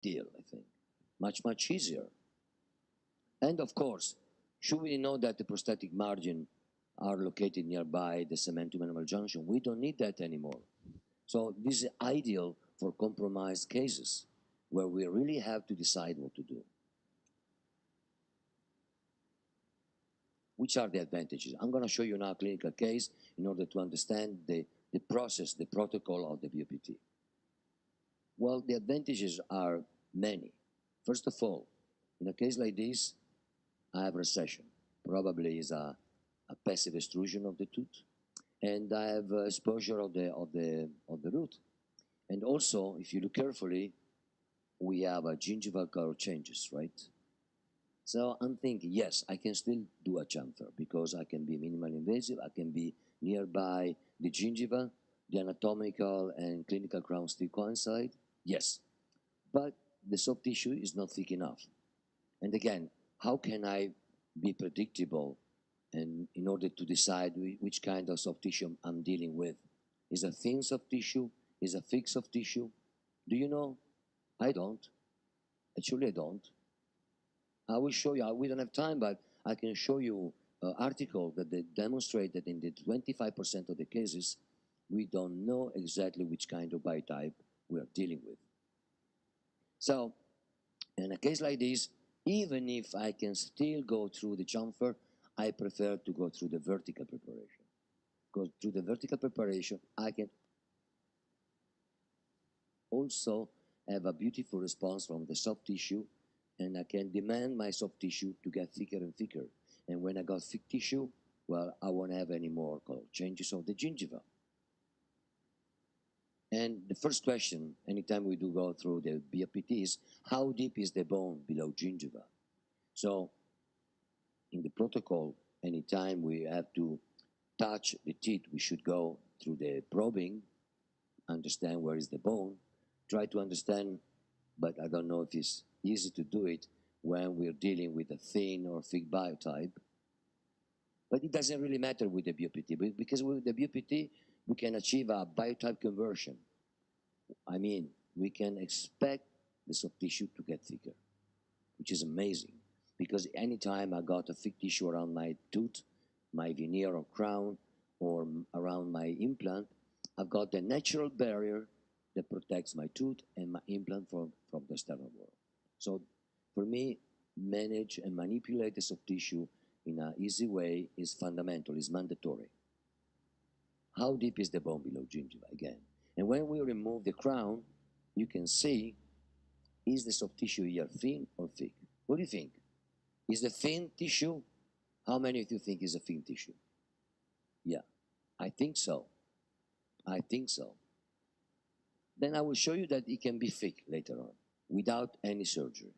deal, I think. Much, much easier. And of course, should we know that the prosthetic margin are located nearby the cementum animal junction, we don't need that anymore. So this is ideal for compromised cases where we really have to decide what to do. Which are the advantages? I'm going to show you now a clinical case in order to understand the process, the protocol of the BOPT. Well, the advantages are many. First of all, in a case like this, I have recession. Probably is a passive extrusion of the tooth, and I have exposure of the root. And also, if you look carefully, we have a gingival color changes, right? So I'm thinking, yes, I can still do a chamfer because I can be minimally invasive, I can be nearby the gingiva, the anatomical and clinical crown still coincide, yes. But the soft tissue is not thick enough. And again, how can I be predictable and in order to decide which kind of soft tissue I'm dealing with? Is a thin soft tissue? Is a thick soft tissue? Do you know? I don't. Actually, I don't. I will show you. We don't have time, but I can show you an article that they demonstrate that in the 25% of the cases, we don't know exactly which kind of biotype we are dealing with. So, in a case like this, even if I can still go through the chamfer, I prefer to go through the vertical preparation. Because through the vertical preparation, I can also have a beautiful response from the soft tissue, and I can demand my soft tissue to get thicker and thicker. And when I got thick tissue, well, I won't have any more color changes of the gingiva. And the first question, anytime we do go through the BOPT, is how deep is the bone below gingiva? So in the protocol, anytime we have to touch the teeth, we should go through the probing, understand where is the bone, try to understand, but I don't know if it's easy to do it when we're dealing with a thin or thick biotype. But it doesn't really matter with the BOPT, because with the BOPT, we can achieve a biotype conversion. I mean, we can expect the soft tissue to get thicker, which is amazing. Because anytime I got a thick tissue around my tooth, my veneer or crown, or around my implant, I've got the natural barrier that protects my tooth and my implant from the external world. So for me, manage and manipulate the soft tissue in an easy way is fundamental, is mandatory. How deep is the bone below gingiva again? And when we remove the crown, you can see, is the soft tissue here thin or thick? What do you think? Is the thin tissue? How many of you think is a thin tissue? Yeah, I think so. I think so. Then I will show you that it can be thick later on, without any surgery.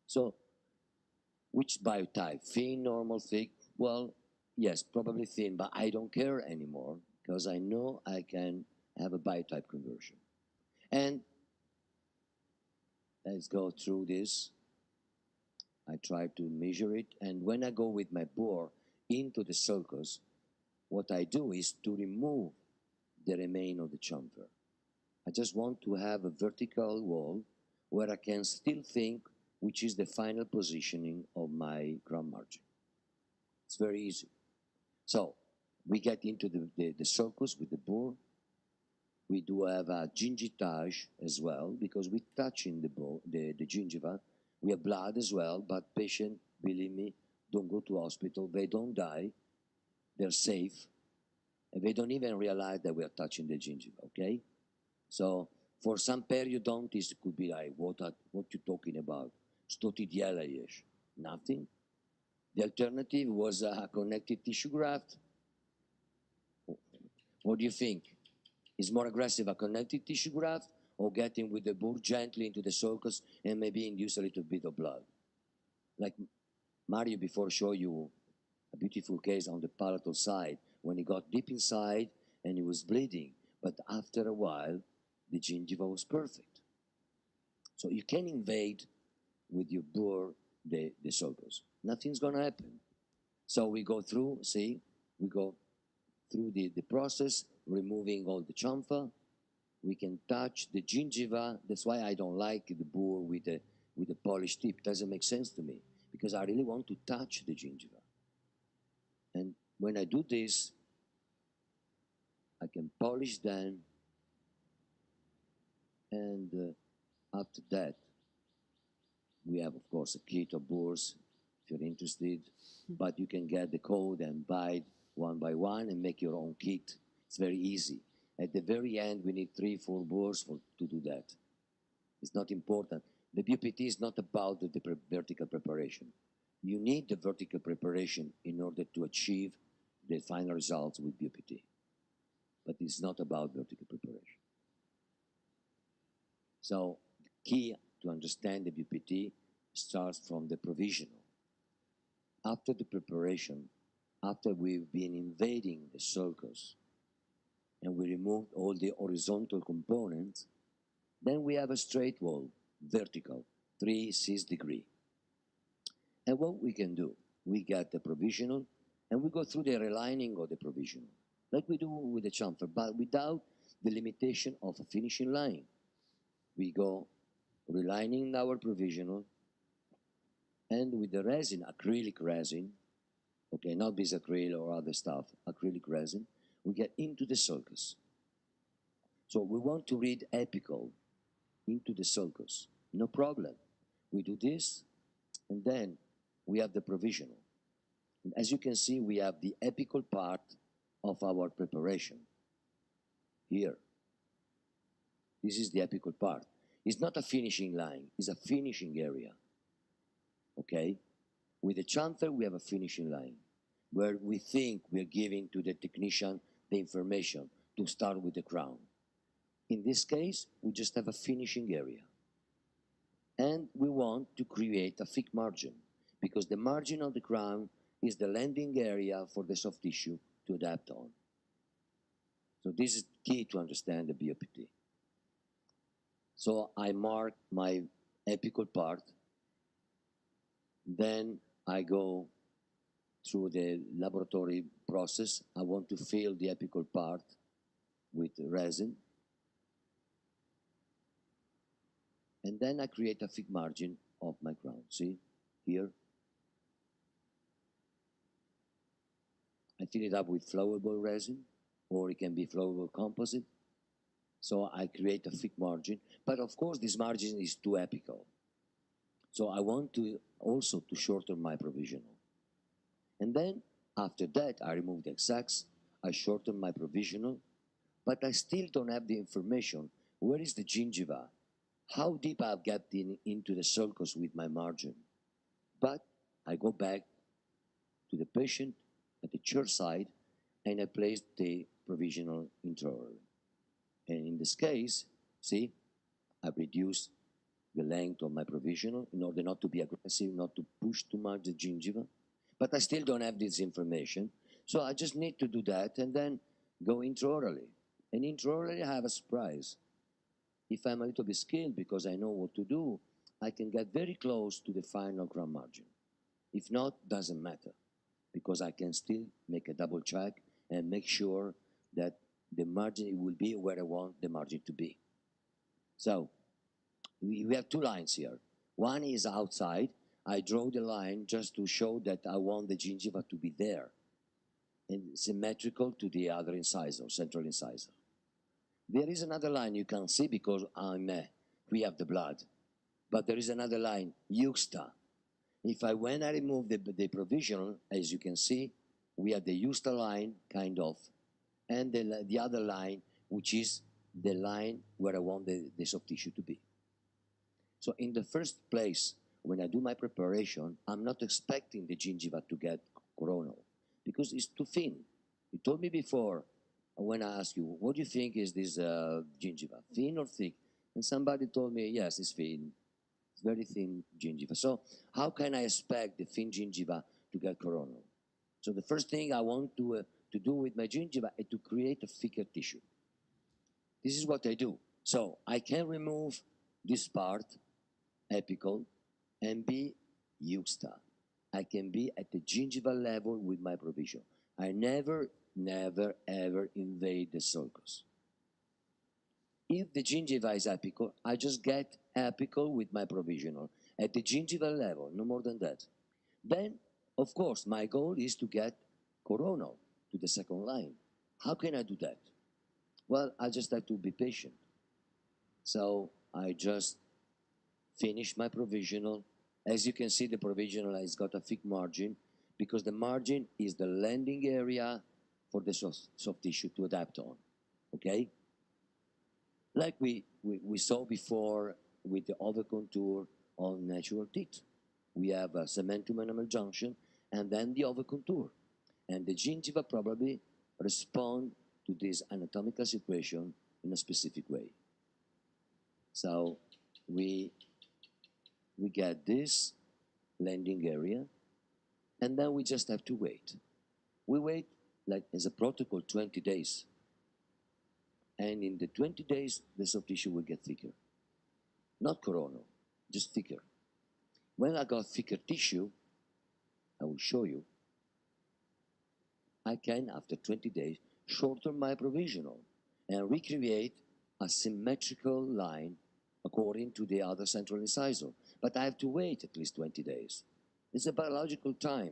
So, which biotype? Thin, normal, thick? Well, yes, probably thin, but I don't care anymore because I know I can have a biotype conversion. And let's go through this. I try to measure it, and when I go with my bore into the sulcus, what I do is to remove the remain of the chamfer. I just want to have a vertical wall where I can still think which is the final positioning of my crown margin. It's very easy. So we get into the sulcus with the bore. We do have a gingitage as well because we touch in the gingiva. We have blood as well, but patient, believe me, don't go to hospital. They don't die. They're safe. And they don't even realize that we are touching the gingiva, okay? So for some periodontists, it could be like, what you talking about? Sto ti dieleješ? Nothing. The alternative was a connective tissue graft. What do you think? Is more aggressive a connective tissue graft or getting with the burr gently into the sulcus and maybe induce a little bit of blood? Like Mario before showed you a beautiful case on the palatal side when he got deep inside and he was bleeding. But after a while, the gingiva was perfect. So you can invade with your burr the sulcus. Nothing's going to happen. So we go through, see, we go through the process, removing all the chamfer. We can touch the gingiva. That's why I don't like the burr with a polished tip. It doesn't make sense to me because I really want to touch the gingiva. And when I do this, I can polish them, and after that, we have, of course, a kit of burrs if you're interested, but you can get the code and buy it one by one and make your own kit. It's very easy. At the very end, we need 3, 4 burrs to do that. It's not important. The BPT is not about the vertical preparation. You need the vertical preparation in order to achieve the final results with BPT. But it's not about vertical preparation. So the key to understand the BPT starts from the provisional. After the preparation, after we've been invading the sulcus and we removed all the horizontal components, then we have a straight wall, vertical, 3/6 degree. And what we can do, we get the provisional and we go through the relining of the provisional, like we do with the chamfer, but without the limitation of a finishing line. We go relining our provisional, and with the resin, acrylic resin, okay, not bisacryl or other stuff, acrylic resin, we get into the sulcus. So we want to read apical into the sulcus, no problem. We do this, and then we have the provisional. And as you can see, we have the apical part of our preparation here. This is the apical part. It's not a finishing line, it's a finishing area. Okay? With the chamfer, we have a finishing line where we think we're giving to the technician the information to start with the crown. In this case, we just have a finishing area. And we want to create a thick margin because the margin of the crown is the landing area for the soft tissue to adapt on. So this is key to understand the BOPT. So I mark my apical part, then I go through the laboratory process. I want to fill the apical part with resin. And then I create a thick margin of my crown. See, here. I fill it up with flowable resin, or it can be flowable composite. So I create a thick margin, but of course this margin is too apical. So I want to also to shorten my provisional. And then after that, I remove the exacts, I shorten my provisional, but I still don't have the information. Where is the gingiva? How deep I've got into the sulcus with my margin? But I go back to the patient at the church side and I place the provisional intraorally. And in this case, see, I've reduced the length of my provisional in order not to be aggressive, not to push too much the gingiva. But I still don't have this information. So I just need to do that and then go intraorally. And intraorally, I have a surprise. If I'm a little bit skilled because I know what to do, I can get very close to the final crown margin. If not, doesn't matter, because I can still make a double check and make sure that the margin will be where I want the margin to be. So we have 2 lines here. One is outside. I draw the line just to show that I want the gingiva to be there and symmetrical to the other incisor, central incisor. There is another line you can't see because we have the blood. But there is another line, juxta. When I remove the provisional, as you can see, we have the juxta line, kind of, and the other line, which is the line where I want the soft tissue to be. So in the first place, when I do my preparation, I'm not expecting the gingiva to get coronal because it's too thin. You told me before, when I asked you, what do you think is this gingiva, thin or thick? And somebody told me, yes, it's thin. It's very thin gingiva. So how can I expect the thin gingiva to get coronal? So the first thing I want to do with my gingiva is to create a thicker tissue. This is what I do. So I can remove this part, apical, and be juxta. I can be at the gingival level with my provision. I never, ever invade the sulcus. If the gingiva is apical, I just get apical with my provisional at the gingival level, no more than that. Then, of course, my goal is to get coronal to the second line. How can I do that? Well, I just have to be patient. So I just finish my provisional. As you can see, the provisional has got a thick margin because the margin is the landing area for the soft tissue to adapt on, okay? Like we saw before with the overcontour on natural teeth. We have a cementum enamel junction and then the overcontour. And the gingiva probably respond to this anatomical situation in a specific way. So we get this landing area, and then we just have to wait. We wait, like as a protocol, 20 days. And in the 20 days, the soft tissue will get thicker. Not coronal, just thicker. When I got thicker tissue, I will show you, I can, after 20 days, shorten my provisional and recreate a symmetrical line according to the other central incisor. But I have to wait at least 20 days. It's a biological time.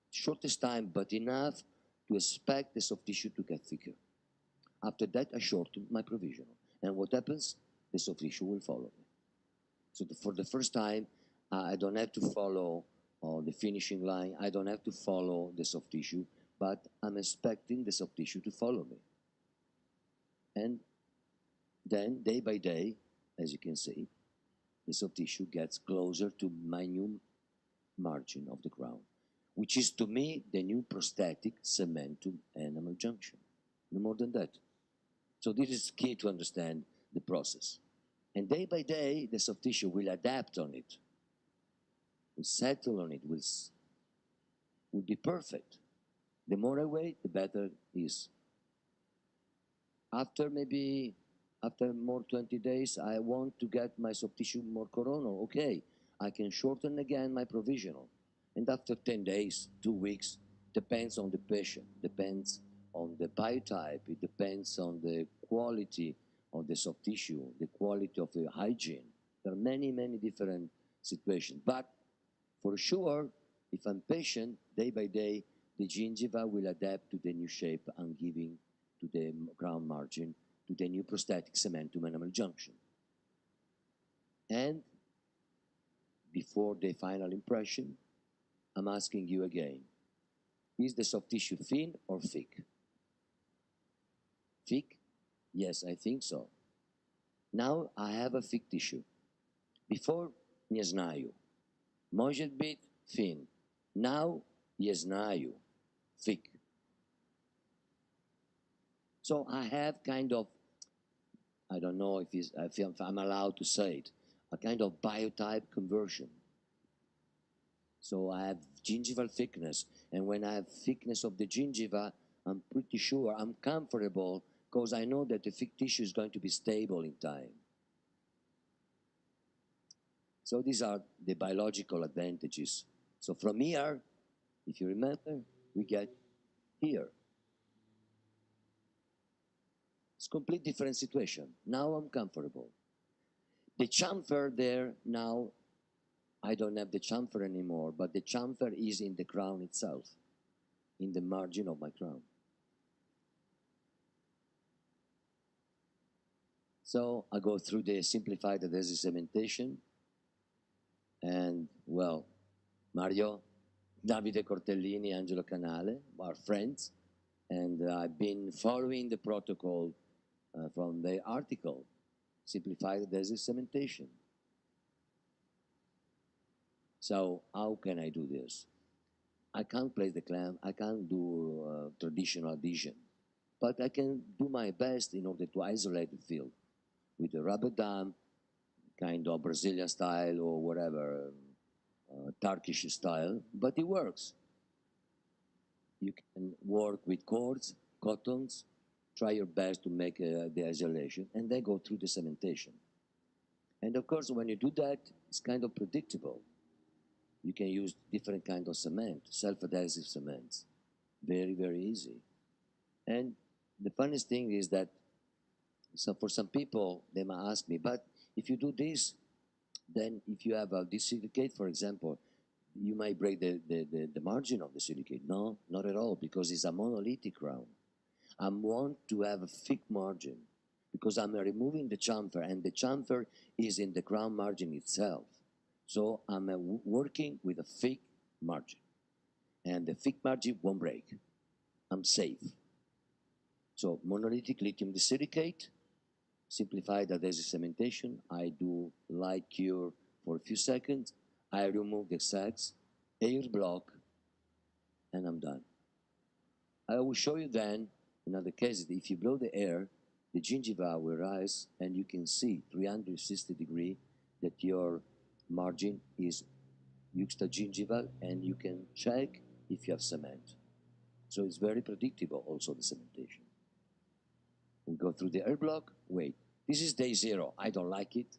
Shortest time, but enough to expect the soft tissue to get thicker. After that, I shorten my provisional. And what happens? The soft tissue will follow me. So for the first time, I don't have to follow the finishing line. I don't have to follow the soft tissue, but I'm expecting the soft tissue to follow me. And then, day by day, as you can see, the soft tissue gets closer to my new margin of the crown, which is to me the new prosthetic cementum enamel junction. No more than that. So this is key to understand the process. And day by day, the soft tissue will adapt on it, will settle on it, will be perfect. The more I wait, the better it is. After more 20 days, I want to get my soft tissue more coronal. Okay, I can shorten again my provisional. And after 10 days, 2 weeks, depends on the patient, depends on the biotype, it depends on the quality of the soft tissue, the quality of the hygiene. There are many, many different situations. But for sure, if I'm patient, day by day, the gingiva will adapt to the new shape I'm giving to the crown margin, to the new prosthetic cementum enamel junction. And before the final impression, I'm asking you again, is the soft tissue thin or thick? Thick? Yes, I think so. Now I have a thick tissue. Before, nie znаю. Może być thin. Now, nie znаю. Thick. So I have kind of, I don't know if I'm allowed to say it, a kind of biotype conversion. So I have gingival thickness, and when I have thickness of the gingiva, I'm pretty sure, I'm comfortable, because I know that the thick tissue is going to be stable in time. So these are the biological advantages. So from here, if you remember, we get here. It's a complete different situation. Now I'm comfortable. The chamfer there, now I don't have the chamfer anymore, but the chamfer is in the crown itself, in the margin of my crown. So I go through the simplified adhesive cementation, and well, Mario, Davide Cortellini, Angelo Canale are friends, and I've been following the protocol from the article, Simplified Adhesive Cementation. So how can I do this? I can't place the clamp, I can't do traditional adhesion, but I can do my best in order to isolate the field with a rubber dam, kind of Brazilian style or whatever, Turkish style, but it works. You can work with cords, cottons, try your best to make the isolation, and then go through the cementation. And of course, when you do that, it's kind of predictable. You can use different kind of cement, self-adhesive cements. Very, very easy. And the funniest thing is that So for some people, they might ask me, but if you do this, then if you have this silicate, for example, you might break the margin of the silicate. No, not at all, because it's a monolithic crown. I want to have a thick margin because I'm removing the chamfer, and the chamfer is in the crown margin itself. So I'm working with a thick margin, and the thick margin won't break. I'm safe. So monolithic lithium disilicate, simplified adhesive cementation. I do light cure for a few seconds. I remove the sacs, air block, and I'm done. I will show you then, in other cases, if you blow the air, the gingiva will rise, and you can see 360 degrees that your margin is juxtagingival, and you can check if you have cement. So it's very predictable also, the cementation. We go through the air block, wait. This is day 0, I don't like it.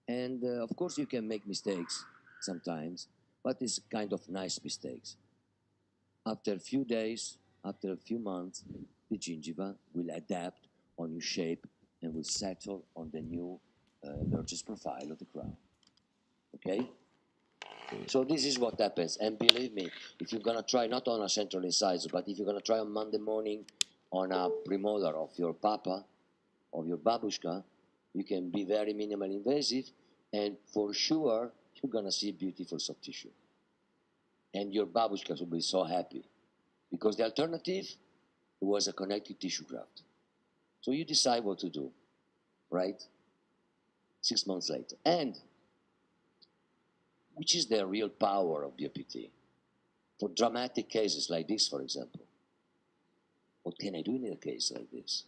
And of course you can make mistakes sometimes, but it's kind of nice mistakes. After a few days, after a few months, the gingiva will adapt on new shape and will settle on the new Burgess profile of the crown. Okay? So this is what happens. And believe me, if you're gonna try not on a central incisor, but if you're gonna try on Monday morning on a premolar of your papa, of your babushka, you can be very minimally invasive, and for sure, you're gonna see beautiful soft tissue. And your babushkas will be so happy, because the alternative was a connective tissue graft. So you decide what to do, right? 6 months later. And which is the real power of BOPT? For dramatic cases like this, for example, what can I do in a case like this?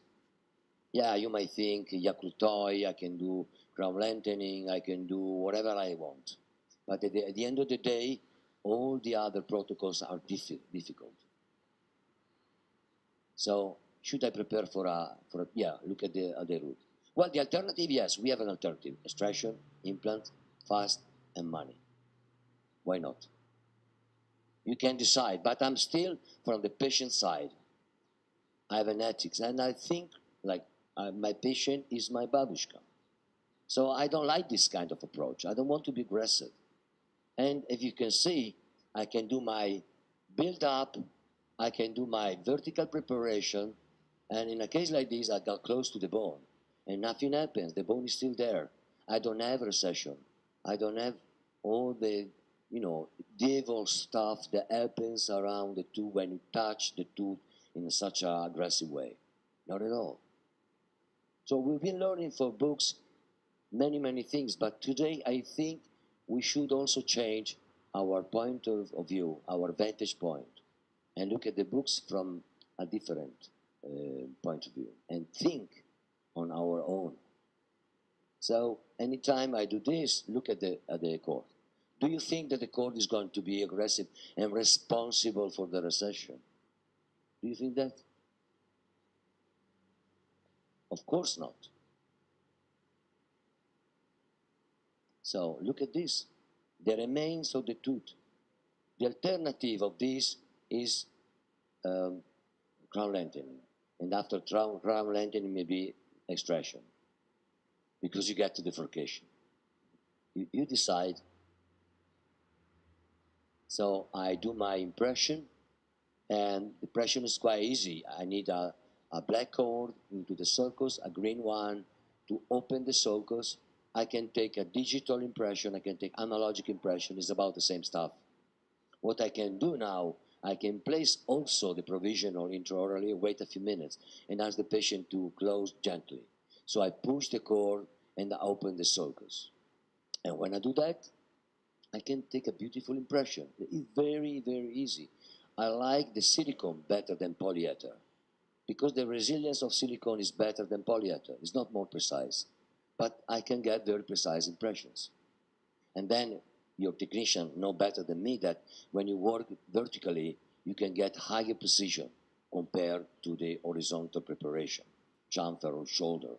Yeah, you might think Yakultoi, I can do crown lengthening, I can do whatever I want. But at the end of the day, all the other protocols are difficult. So should I prepare for a yeah, look at the route. Well, the alternative, yes, we have an alternative. Extraction, implant, fast, and money. Why not? You can decide, but I'm still from the patient side. I have an ethics, and I think like my patient is my babushka. So I don't like this kind of approach. I don't want to be aggressive. And if you can see, I can do my build up, I can do my vertical preparation, and in a case like this, I got close to the bone, and nothing happens. The bone is still there. I don't have recession. I don't have all the, you know, devil stuff that happens around the tooth when you touch the tooth in such an aggressive way. Not at all. So we've been learning for books many things, but today I think we should also change our point of view, our vantage point, and look at the books from a different point of view and think on our own. So anytime I do this, look at the cord. Do you think that the cord is going to be aggressive and responsible for the recession? Do you think that? Of course not. So look at this, the remains of the tooth. The alternative of this is crown lengthening, and after crown lengthening maybe extraction, because you get to bifurcation. You decide. So I do my impression, and the impression is quite easy. I need a black cord into the sulcus, a green one to open the sulcus. I can take a digital impression, I can take analogic impression, it's about the same stuff. What I can do now, I can place also the provisional intraorally, wait a few minutes, and ask the patient to close gently. So I push the cord and I open the sulcus. And when I do that, I can take a beautiful impression. It's very easy. I like the silicone better than polyether, because the resilience of silicone is better than polyether. It's not more precise, but I can get very precise impressions. And then your technician know better than me that when you work vertically, you can get higher precision compared to the horizontal preparation, chamfer or shoulder.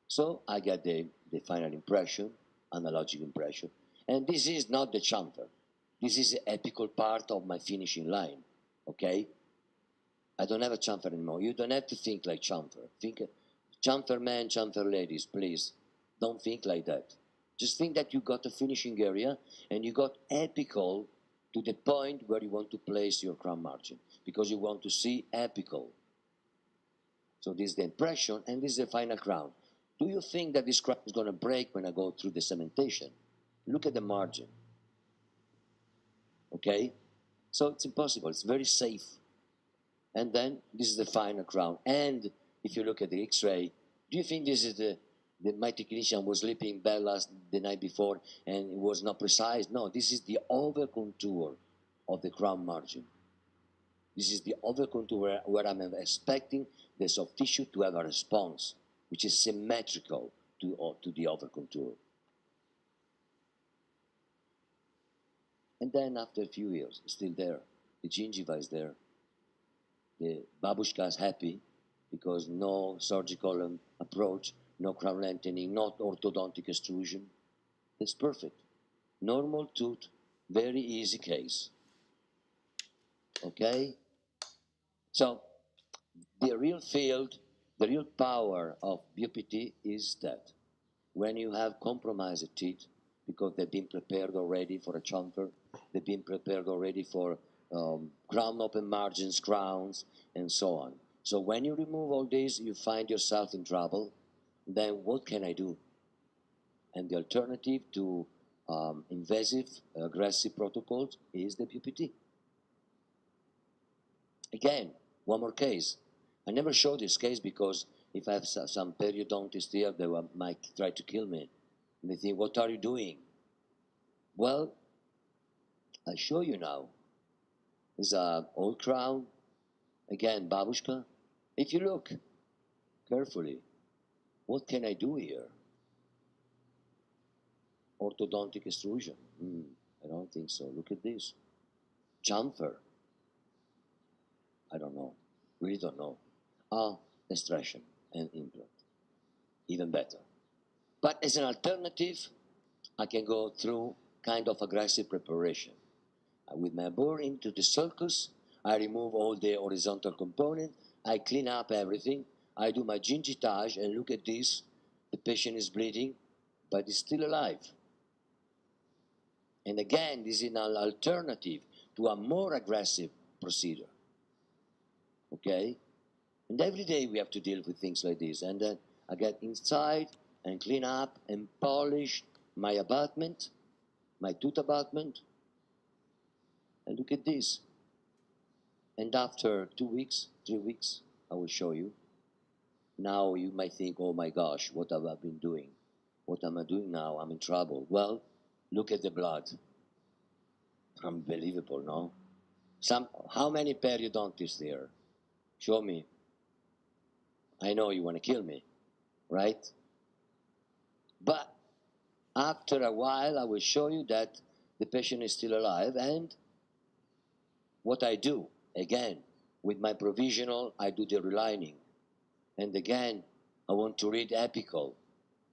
So I get the final impression, analogic impression, and this is not the chamfer. This is the apical part of my finishing line, okay? I don't have a chamfer anymore. You don't have to think like chamfer. Think Chamfer men, chamfer ladies, please, don't think like that. Just think that you got a finishing area and you got apical to the point where you want to place your crown margin, because you want to see apical. So this is the impression, and this is the final crown. Do you think that this crown is going to break when I go through the cementation? Look at the margin. Okay? So it's impossible. It's very safe. And then this is the final crown. And if you look at the X-ray, do you think this is my technician was sleeping bad the night before and it was not precise? No, this is the over contour of the crown margin. This is the over contour where I'm expecting the soft tissue to have a response, which is symmetrical to the over contour. And then after a few years, it's still there. The gingiva is there. The babushka is happy because no surgical approach, no crown lengthening, not orthodontic extrusion. It's perfect. Normal tooth, very easy case. Okay? So the real field, the real power of BOPT is that when you have compromised teeth, because they've been prepared already for a chamfer, they've been prepared already for crown open margins, crowns, and so on. So when you remove all this, you find yourself in trouble. Then what can I do? And the alternative to invasive, aggressive protocols is the BOPT. Again, one more case. I never show this case because if I have some periodontists here, they might try to kill me. And they think, what are you doing? Well, I show you now. It's an old crown. Again, babushka. If you look carefully, what can I do here? Orthodontic extrusion. I don't think so. Look at this. Chamfer. I don't know. Really don't know. Extraction and implant. Even better. But as an alternative, I can go through kind of aggressive preparation. With my bore into the sulcus, I remove all the horizontal component, I clean up everything, I do my gingitage, and look at this, the patient is bleeding, but he's still alive. And again, this is an alternative to a more aggressive procedure. Okay? And every day we have to deal with things like this. And then I get inside and clean up and polish my abutment, my tooth abutment. And look at this. And after 2 weeks, 3 weeks, I will show you. Now you might think, oh my gosh, what have I been doing? What am I doing now? I'm in trouble. Well, look at the blood. Unbelievable, no? How many periodontists there? Show me. I know you want to kill me, right? But after a while, I will show you that the patient is still alive. And what I do, again, with my provisional, I do the relining. And again, I want to read apical.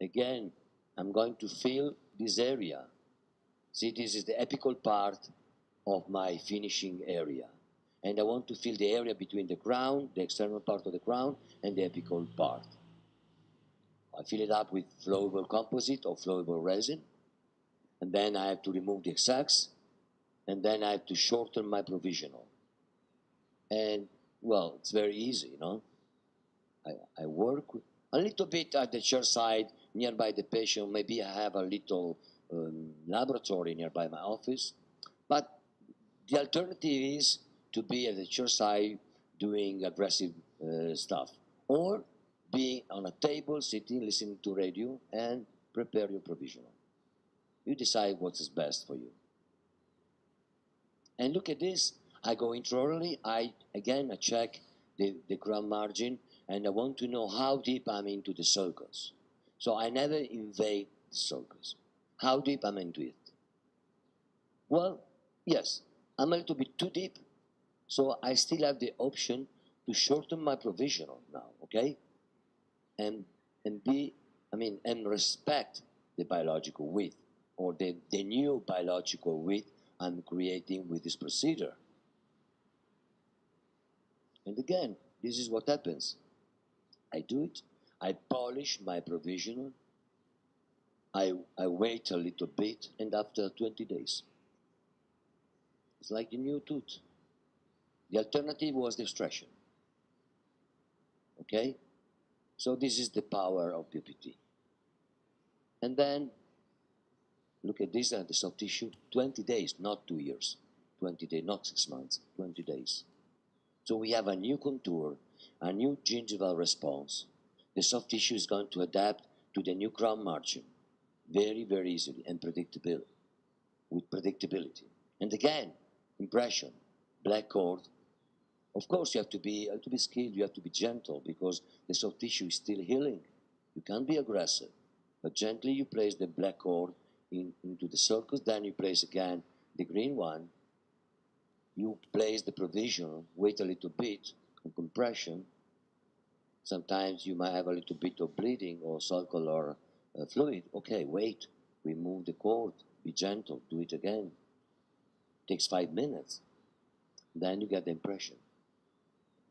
Again, I'm going to fill this area. See, this is the apical part of my finishing area. And I want to fill the area between the crown, the external part of the crown, and the apical part. I fill it up with flowable composite or flowable resin. And then I have to remove the exacts. And then I have to shorten my provisional. And, well, it's very easy, you know. I work a little bit at the chair side nearby the patient. Maybe I have a little laboratory nearby my office. But the alternative is to be at the chair side doing aggressive stuff. Or being on a table, sitting, listening to radio, and prepare your provisional. You decide what is best for you. And look at this. I go intraorally. I check the crown margin, and I want to know how deep I'm into the sulcus. So I never invade the sulcus. How deep I'm into it? Well, yes, I'm a little bit too deep, so I still have the option to shorten my provisional now, okay? And respect the biological width, or the new biological width I'm creating with this procedure. And again, this is what happens. I do it, I polish my provisional, I wait a little bit, and after 20 days, it's like a new tooth. The alternative was the extraction. Okay? So this is the power of PPT. And then, look at this at the soft tissue, 20 days, not 2 years. 20 days, not 6 months, 20 days. So we have a new contour, a new gingival response. The soft tissue is going to adapt to the new crown margin very, very easily and predictable, with predictability. And again, impression, black cord. Of course, you have to be skilled, you have to be gentle because the soft tissue is still healing. You can't be aggressive. But gently you place the black cord into the circles, then you place again the green one. You place the provisional, wait a little bit on compression. Sometimes you might have a little bit of bleeding or circular fluid. Okay, wait, remove the cord, be gentle, do it again. Takes 5 minutes. Then you get the impression.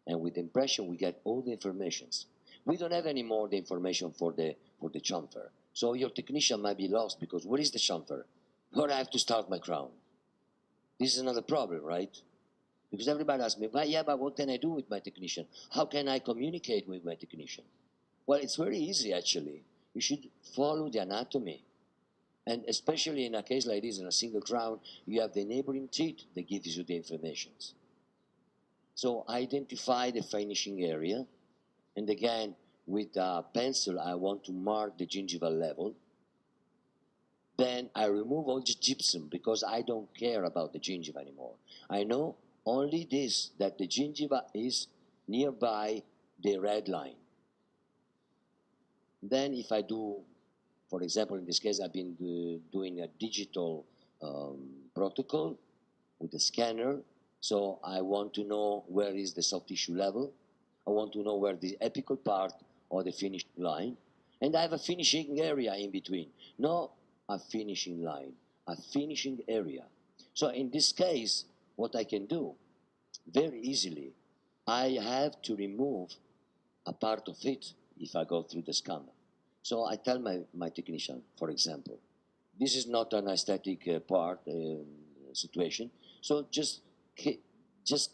And with the impression, we get all the informations. We don't have any more the information for the chamfer. So your technician might be lost because where is the chamfer? Where I have to start my crown? This is another problem, right? Because everybody asks me, well, yeah, but what can I do with my technician? How can I communicate with my technician? Well, it's very easy, actually. You should follow the anatomy. And especially in a case like this, in a single crown, you have the neighboring teeth that gives you the informations. So identify the finishing area. And again, with a pencil, I want to mark the gingival level. Then I remove all the gypsum because I don't care about the gingiva anymore. I know only this, that the gingiva is nearby the red line. Then if I do, for example, in this case, I've been doing a digital protocol with a scanner. So I want to know where is the soft tissue level. I want to know where the apical part or the finished line. And I have a finishing area in between. No, a finishing line, a finishing area. So in this case, what I can do, very easily, I have to remove a part of it if I go through the scanner. So I tell my technician, for example, this is not an aesthetic situation, so just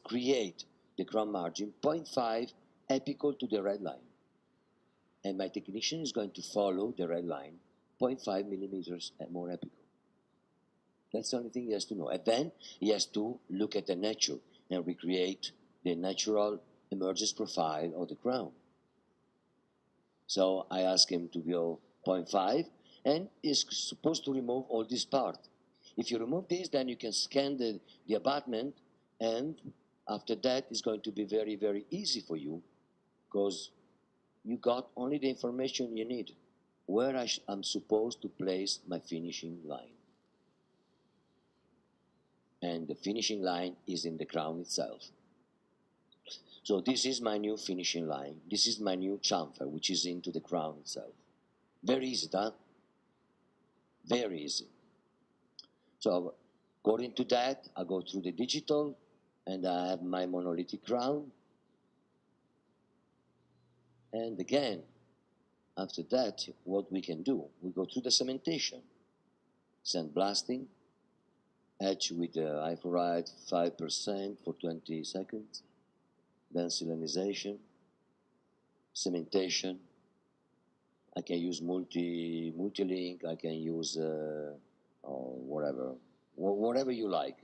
create the crown margin 0.5 apical to the red line. And my technician is going to follow the red line 0.5 millimeters more apical. That's the only thing he has to know. And then he has to look at the nature and recreate the natural emergence profile of the crown. So I ask him to go 0.5 and is supposed to remove all this part. If you remove this, then you can scan the abutment, and after that it's going to be very, very easy for you because you got only the information you need, where I'm supposed to place my finishing line. And the finishing line is in the crown itself. So this is my new finishing line. This is my new chamfer, which is into the crown itself. Very easy, huh? Very easy. So according to that, I go through the digital, and I have my monolithic crown. And again, after that, what we can do, we go through the cementation. Sandblasting, etch with high fluoride 5% for 20 seconds. Then selenization, cementation. I can use multi-link, I can use whatever you like.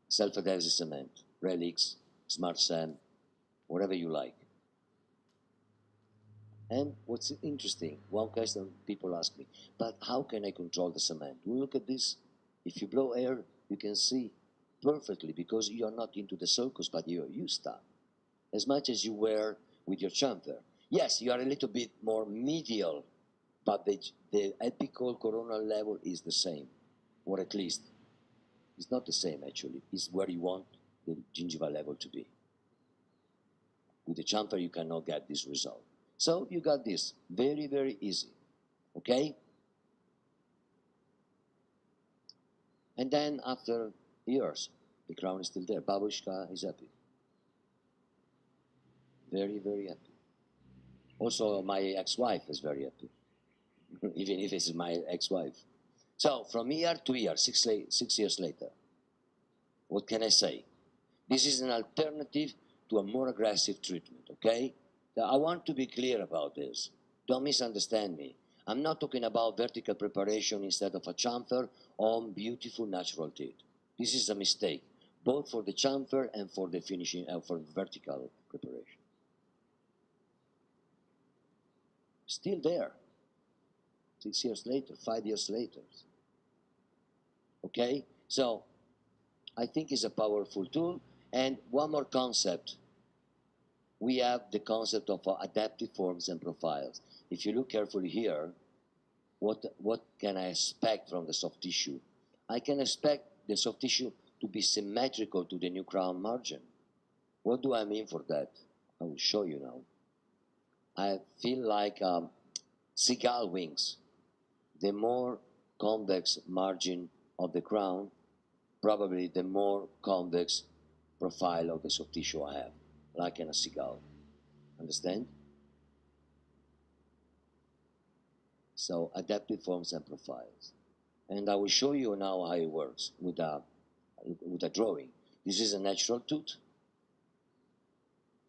Self-adhesive cement, Relix, Smart Sand, whatever you like. And what's interesting, one question people ask me, but how can I control the cement? Well, look at this. If you blow air, you can see perfectly because you're not into the circus, but you're used to. As much as you were with your chamfer. Yes, you are a little bit more medial, but the apical coronal level is the same, or at least it's not the same actually. It's where you want the gingival level to be. With the chamfer, you cannot get this result. So you got this very, very easy, okay? And then after years, the crown is still there. Babushka is happy. Very, very happy. Also, my ex-wife is very happy, even if it's my ex-wife. So from year to year, 6 years later, what can I say? This is an alternative to a more aggressive treatment, okay? Now, I want to be clear about this. Don't misunderstand me. I'm not talking about vertical preparation instead of a chamfer on beautiful natural teeth. This is a mistake, both for the chamfer and for the finishing, for vertical preparation. Still there, 6 years later, 5 years later. Okay? So, I think it's a powerful tool. And one more concept. We have the concept of adaptive forms and profiles. If you look carefully here, what can I expect from the soft tissue? I can expect the soft tissue to be symmetrical to the new crown margin. What do I mean for that? I will show you now. I feel like seagull wings. The more convex margin of the crown, probably the more convex profile of the soft tissue I have, like in a seagull. Understand? So adaptive forms and profiles. And I will show you now how it works with a drawing. This is a natural tooth.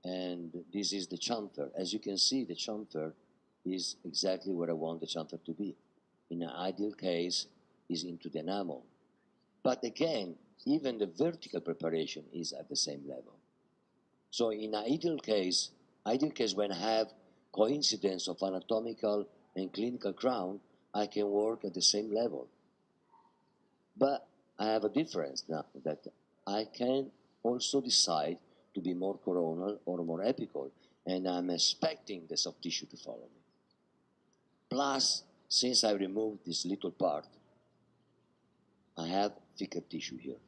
And this is the chamfer. As you can see, the chamfer is exactly where I want the chamfer to be. In an ideal case, is into the enamel. But again, even the vertical preparation is at the same level. So in an ideal case when I have coincidence of anatomical and clinical crown, I can work at the same level. But I have a difference now that I can also decide to be more coronal or more apical, and I'm expecting the soft tissue to follow me. Plus, since I removed this little part, I have thicker tissue here.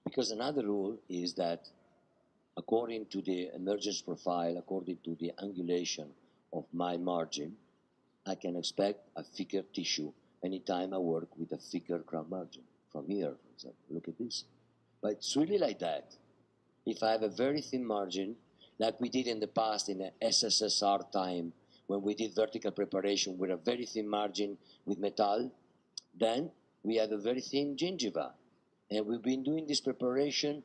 Because another rule is that according to the emergence profile, according to the angulation of my margin, I can expect a thicker tissue anytime I work with a thicker crown margin. From here, for example, look at this. But it's really like that. If I have a very thin margin, like we did in the past in the SSSR time, when we did vertical preparation with a very thin margin with metal, then we have a very thin gingiva. And we've been doing this preparation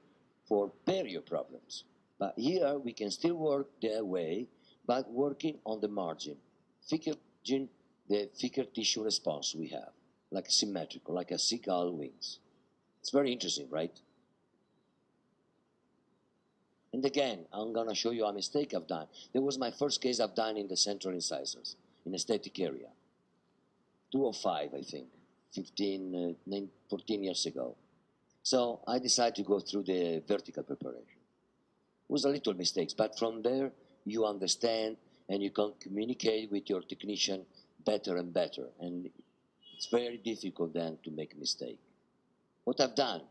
for perio problems. But here we can still work their way, but working on the margin. Thicker the thicker tissue response we have, like symmetrical, like a seagull wings. It's very interesting, right? And again, I'm going to show you a mistake I've done. That was my first case I've done in the central incisors, in aesthetic area. 205, I think, 14 years ago. So I decided to go through the vertical preparation. It was a little mistake, but from there you understand and you can communicate with your technician better and better. And it's very difficult then to make a mistake. What I've done,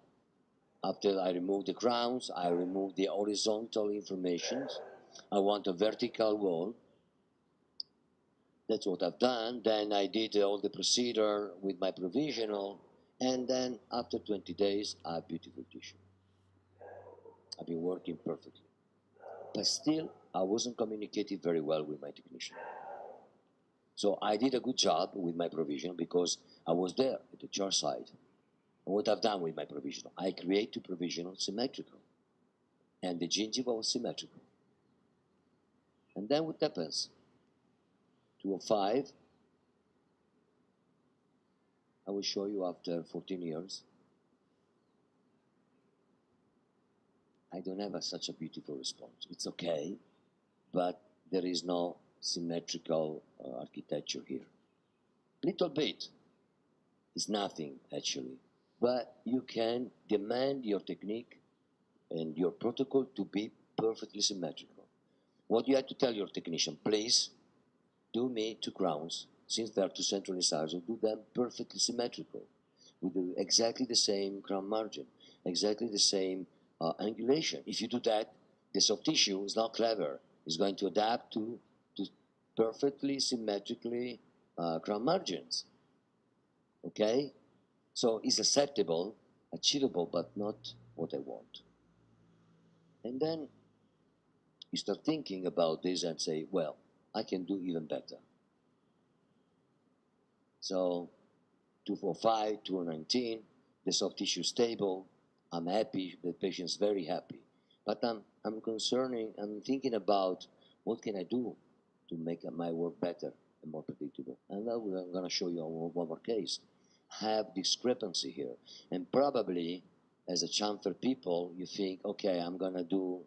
after I removed the crowns, I removed the horizontal informations. I want a vertical wall. That's what I've done. Then I did all the procedure with my provisional. And then after 20 days, I have beautiful tissue. I've been working perfectly. But still, I wasn't communicating very well with my technician. So I did a good job with my provisional because I was there at the chart side. And what I've done with my provisional, I create two provisional symmetrical. And the gingiva was symmetrical. And then what happens? 205, I will show you after 14 years. I don't have such a beautiful response. It's okay, but there is no symmetrical architecture here. Little bit is nothing, actually. But you can demand your technique and your protocol to be perfectly symmetrical. What you have to tell your technician, please do me two crowns, since they are two central incisors, do them perfectly symmetrical, with exactly the same crown margin, exactly the same angulation. If you do that, the soft tissue is not clever. It's going to adapt to perfectly symmetrically crown margins. Okay? So it's acceptable, achievable, but not what I want. And then you start thinking about this and say, well, I can do even better. So 245, 219, the soft tissue stable. I'm happy, the patient's very happy. But I'm thinking about what can I do to make my work better and more predictable. And now I'm going to show you one more case. Have discrepancy here. And probably as a chamfer people, you think, okay, I'm going to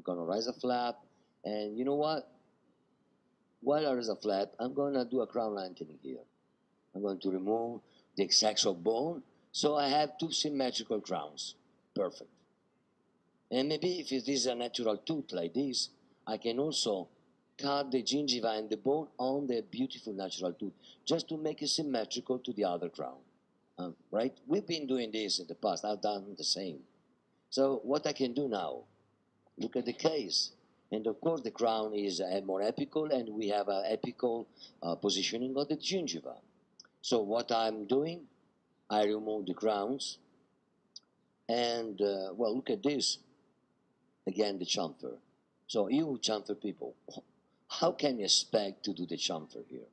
raise a flap. And you know what? While I raise a flap, I'm going to do a crown lightening here. I'm going to remove the exact bone, so I have two symmetrical crowns. Perfect. And maybe if it is a natural tooth like this, I can also cut the gingiva and the bone on the beautiful natural tooth, just to make it symmetrical to the other crown. Right? We've been doing this in the past. I've done the same. So what I can do now, look at the case. And of course the crown is more apical, and we have an apical positioning of the gingiva. So what I'm doing, I remove the crowns, and well, look at this. Again, the chamfer. So you chamfer people, how can you expect to do the chamfer here?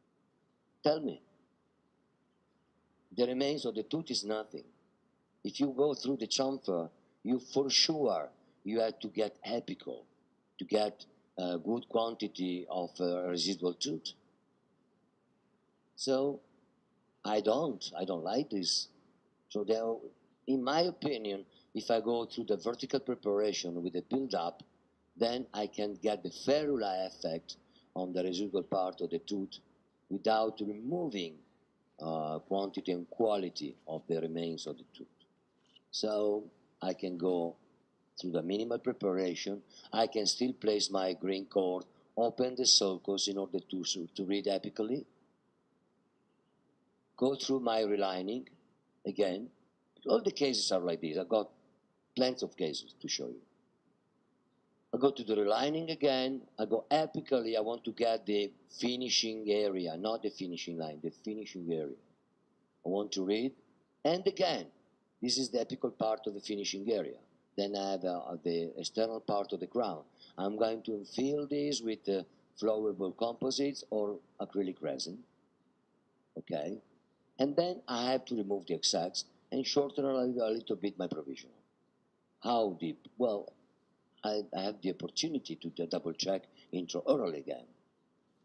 Tell me. The remains of the tooth is nothing. If you go through the chamfer, you for sure you have to get apical to get a good quantity of residual tooth. So I don't like this. So there, in my opinion, if I go through the vertical preparation with the build-up, then I can get the ferruli effect on the residual part of the tooth without removing quantity and quality of the remains of the tooth. So I can go through the minimal preparation. I can still place my green cord, open the sulcus in order to read apically, go through my relining again. All the cases are like this. I've got plenty of cases to show you. I go to the relining again. I go apically. I want to get the finishing area, not the finishing line, the finishing area. I want to read. And again, this is the apical part of the finishing area. Then I have the external part of the crown. I'm going to fill this with flowable composites or acrylic resin. Okay? And then I have to remove the exacts and shorten a little bit my provisional. How deep? Well, I have the opportunity to double check intraoral again.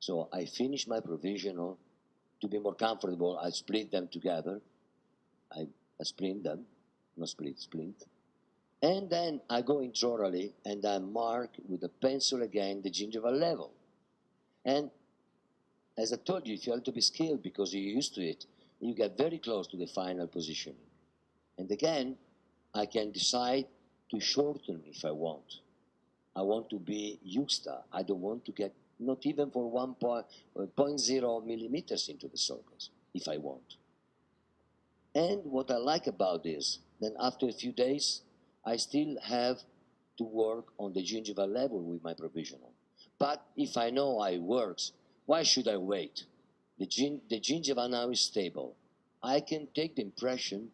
So I finish my provisional. To be more comfortable, I split them together. I splint them, not split, splint. And then I go intraorally and I mark with a pencil again the gingival level. And as I told you, if you have to be skilled because you're used to it, you get very close to the final positioning. And again, I can decide to shorten if I want. I want to be juxta. I don't want to get not even for 1.0 millimeters into the sulcus, if I want. And what I like about this, then after a few days, I still have to work on the gingival level with my provisional. But if I know how it works, why should I wait? The gingiva now is stable. I can take the impression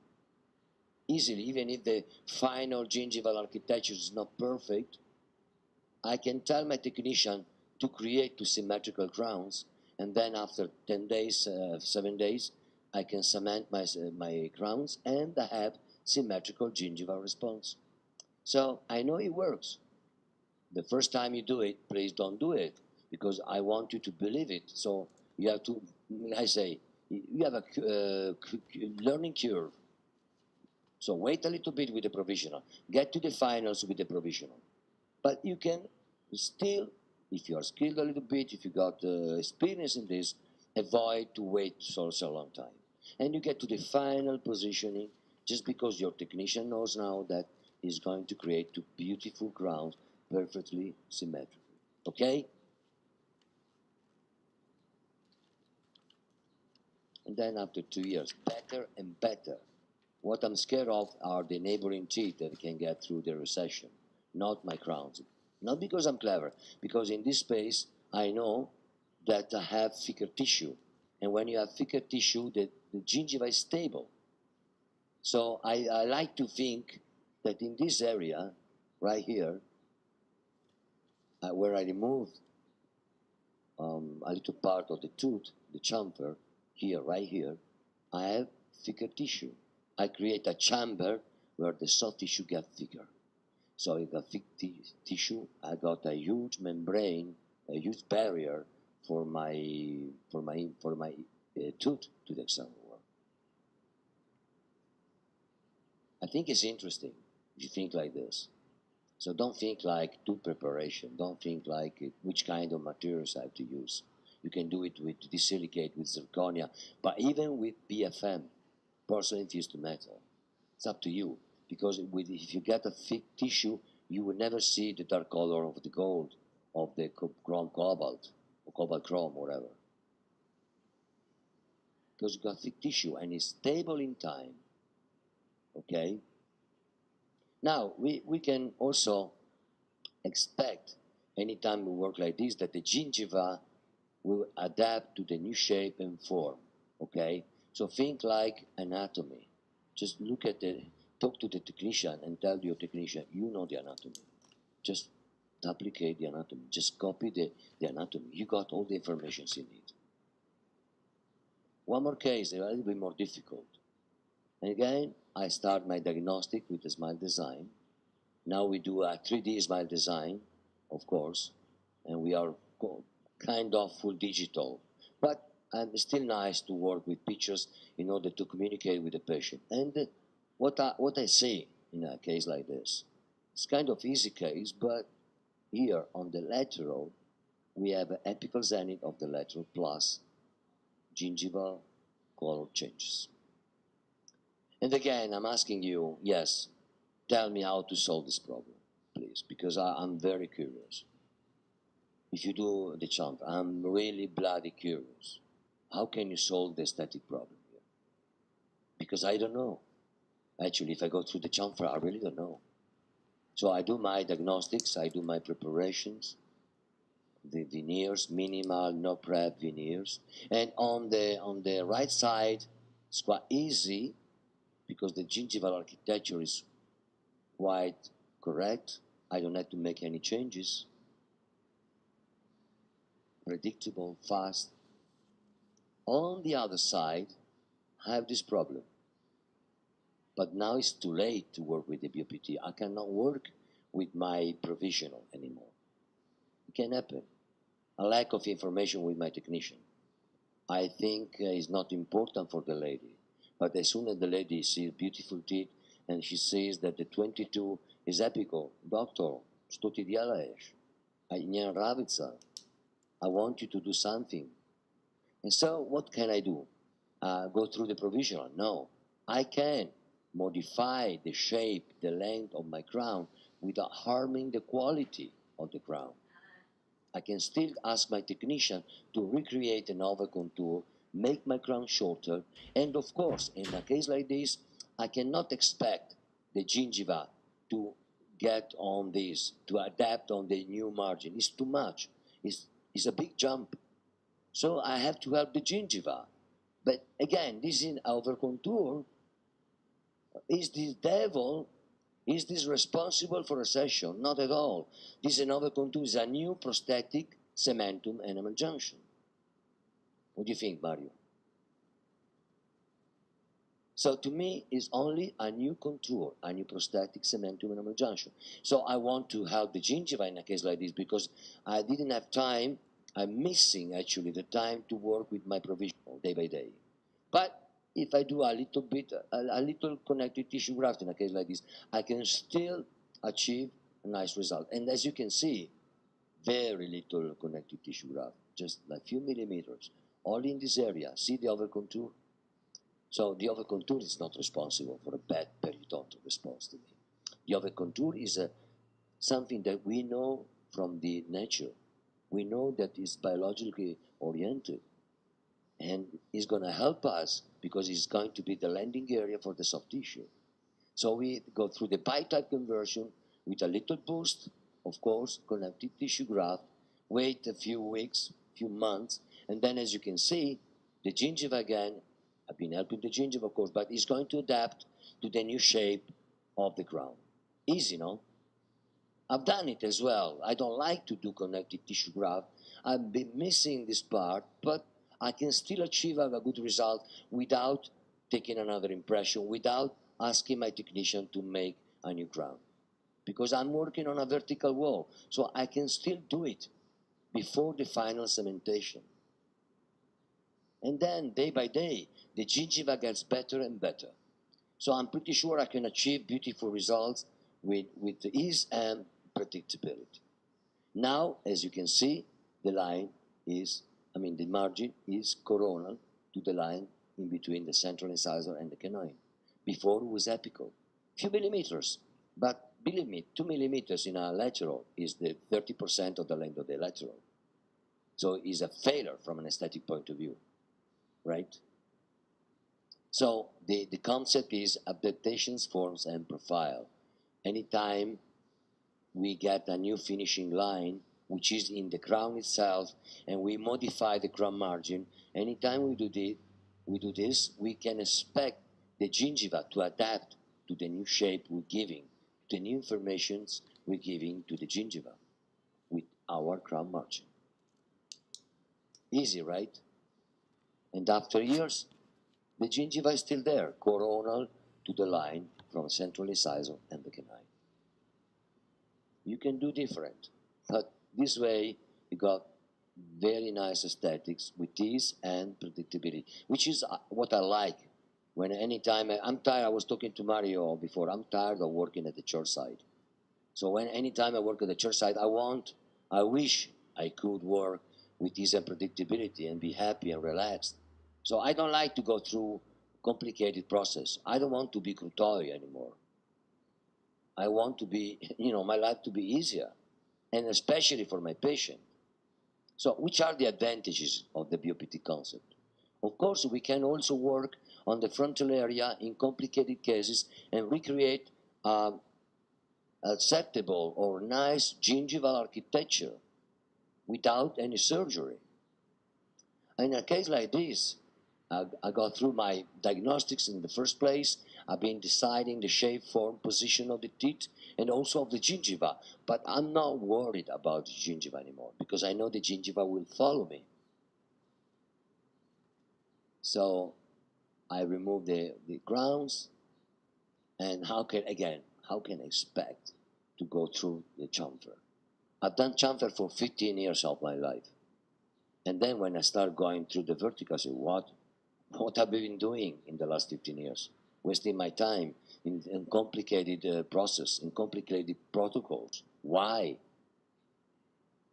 easily, even if the final gingival architecture is not perfect. I can tell my technician to create two symmetrical crowns, and then after 10 days, 7 days, I can cement my crowns, and I have symmetrical gingival response. So I know it works. The first time you do it, please don't do it, because I want you to believe it. So you have to, I say, you have a learning curve. So wait a little bit with the provisional. Get to the finals with the provisional. But you can still, if you are skilled a little bit, if you got experience in this, avoid to wait so a long time. And you get to the final positioning just because your technician knows now that he's going to create two beautiful crowns perfectly symmetrical. Okay? And then after 2 years, better and better. What I'm scared of are the neighboring teeth that can get through the recession, not my crowns. Not because I'm clever, because in this space, I know that I have thicker tissue. And when you have thicker tissue, the gingiva is stable. So I like to think that in this area, right here, where I removed a little part of the tooth, the chamfer, here, right here, I have thicker tissue. I create a chamber where the soft tissue get thicker. So I got thick tissue. I got a huge membrane, a huge barrier for my tooth to the external world. I think it's interesting if you think like this. So don't think like tooth preparation. Don't think like which kind of materials I have to use. You can do it with disilicate, with zirconia, but even with PFM, porcelain infused to metal. It's up to you, because if you get a thick tissue, you will never see the dark color of the gold, of the chrome cobalt, or cobalt chrome, whatever. Because you got thick tissue and it's stable in time. Okay? Now, we can also expect, anytime we work like this, that the gingiva will adapt to the new shape and form. Okay? So think like anatomy. Just look at talk to the technician and tell your technician, you know the anatomy. Just duplicate the anatomy. Just copy the anatomy. You got all the information you need. One more case, a little bit more difficult. And again, I start my diagnostic with the smile design. Now we do a 3D smile design, of course, and we are kind of full digital. But it's still nice to work with pictures in order to communicate with the patient. And what I say in a case like this, it's kind of easy case, but here on the lateral, we have an apical zenith of the lateral plus gingival color changes. And again, I'm asking you, yes, tell me how to solve this problem, please, because I'm very curious. If you do the chamfer, I'm really bloody curious. How can you solve the aesthetic problem here? Because I don't know. Actually, if I go through the chamfer, I really don't know. So I do my diagnostics, I do my preparations, the veneers, minimal, no prep veneers. And on the right side, it's quite easy because the gingival architecture is quite correct. I don't have to make any changes. Predictable, fast. On the other side, I have this problem. But now it's too late to work with the BOPT. I cannot work with my provisional anymore. It can happen. A lack of information with my technician. I think is not important for the lady. But as soon as the lady sees beautiful teeth and she says that the 22 is apical, doctor, što ti djelaješ? Nije ravica. I want you to do something. And so what can I do? Go through the provisional? No. I can modify the shape, the length of my crown without harming the quality of the crown. I can still ask my technician to recreate an over contour, make my crown shorter, and of course, in a case like this, I cannot expect the gingiva to get on this, to adapt on the new margin. It's too much. It's a big jump. So I have to help the gingiva. But again, this is over contour. Is this devil? Is this responsible for recession? Not at all. This over contour is a new prosthetic cementum enamel junction. What do you think, Mario? So to me, it's only a new contour, a new prosthetic cementum enamel junction. So I want to help the gingiva in a case like this because I didn't have time. I'm missing actually the time to work with my provisional day by day. But if I do a little bit, a little connective tissue graft in a case like this, I can still achieve a nice result. And as you can see, very little connective tissue graft, just like a few millimeters, only in this area. See the over contour? So the over contour is not responsible for a bad periodontal response to me. The over contour is something that we know from the nature. We know that it's biologically oriented and it's going to help us because it's going to be the landing area for the soft tissue. So we go through the bi-type conversion with a little boost, of course, connective tissue graft, wait a few weeks, few months, and then as you can see, the gingiva again, I've been helping the gingiva, of course, but it's going to adapt to the new shape of the crown. Easy, no? I've done it as well. I don't like to do connective tissue graft. I've been missing this part, but I can still achieve a good result without taking another impression, without asking my technician to make a new crown. Because I'm working on a vertical wall, so I can still do it before the final cementation. And then, day by day, the gingiva gets better and better. So I'm pretty sure I can achieve beautiful results with ease and predictability. Now, as you can see, the line is, the margin is coronal to the line in between the central incisor and the canine. Before it was apical, few millimeters, but believe me, 2 millimeters in a lateral is the 30% of the length of the lateral. So it's a failure from an aesthetic point of view, right? So the concept is adaptations, forms, and profile. Anytime we get a new finishing line, which is in the crown itself, and we modify the crown margin, anytime we do this, we can expect the gingiva to adapt to the new shape we're giving, the new informations we're giving to the gingiva with our crown margin. Easy, right? And after years, the gingiva is still there, coronal to the line from central incisor and the canine. You can do different, but this way you got very nice aesthetics with ease and predictability, which is what I like. When anytime I'm tired, I was talking to Mario before, I'm tired of working at the church side. So when anytime I work at the church side, I wish I could work with ease and predictability and be happy and relaxed. So I don't like to go through complicated process. I don't want to be Crutoy anymore. I want to be, my life to be easier, and especially for my patient. So which are the advantages of the BOPT concept? Of course, we can also work on the frontal area in complicated cases and recreate acceptable or nice gingival architecture without any surgery. In a case like this, I got through my diagnostics in the first place. I've been deciding the shape, form, position of the teeth, and also of the gingiva. But I'm not worried about the gingiva anymore because I know the gingiva will follow me. So I remove the crowns, and how can I expect to go through the chamfer? I've done chamfer for 15 years of my life. And then when I start going through the vertical, I say, what have I been doing in the last 15 years? Wasting my time in complicated process, in complicated protocols. Why?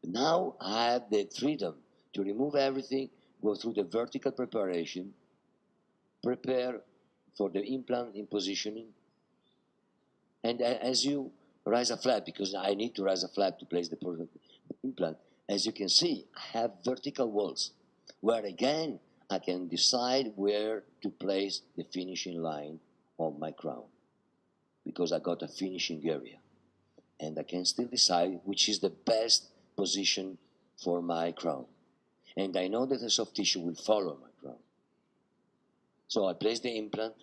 Now I have the freedom to remove everything, go through the vertical preparation, prepare for the implant in positioning, and as you raise a flap, because I need to raise a flap to place the implant, as you can see, I have vertical walls, where again, I can decide where to place the finishing line of my crown, because I got a finishing area. And I can still decide which is the best position for my crown. And I know that the soft tissue will follow my crown. So I place the implant,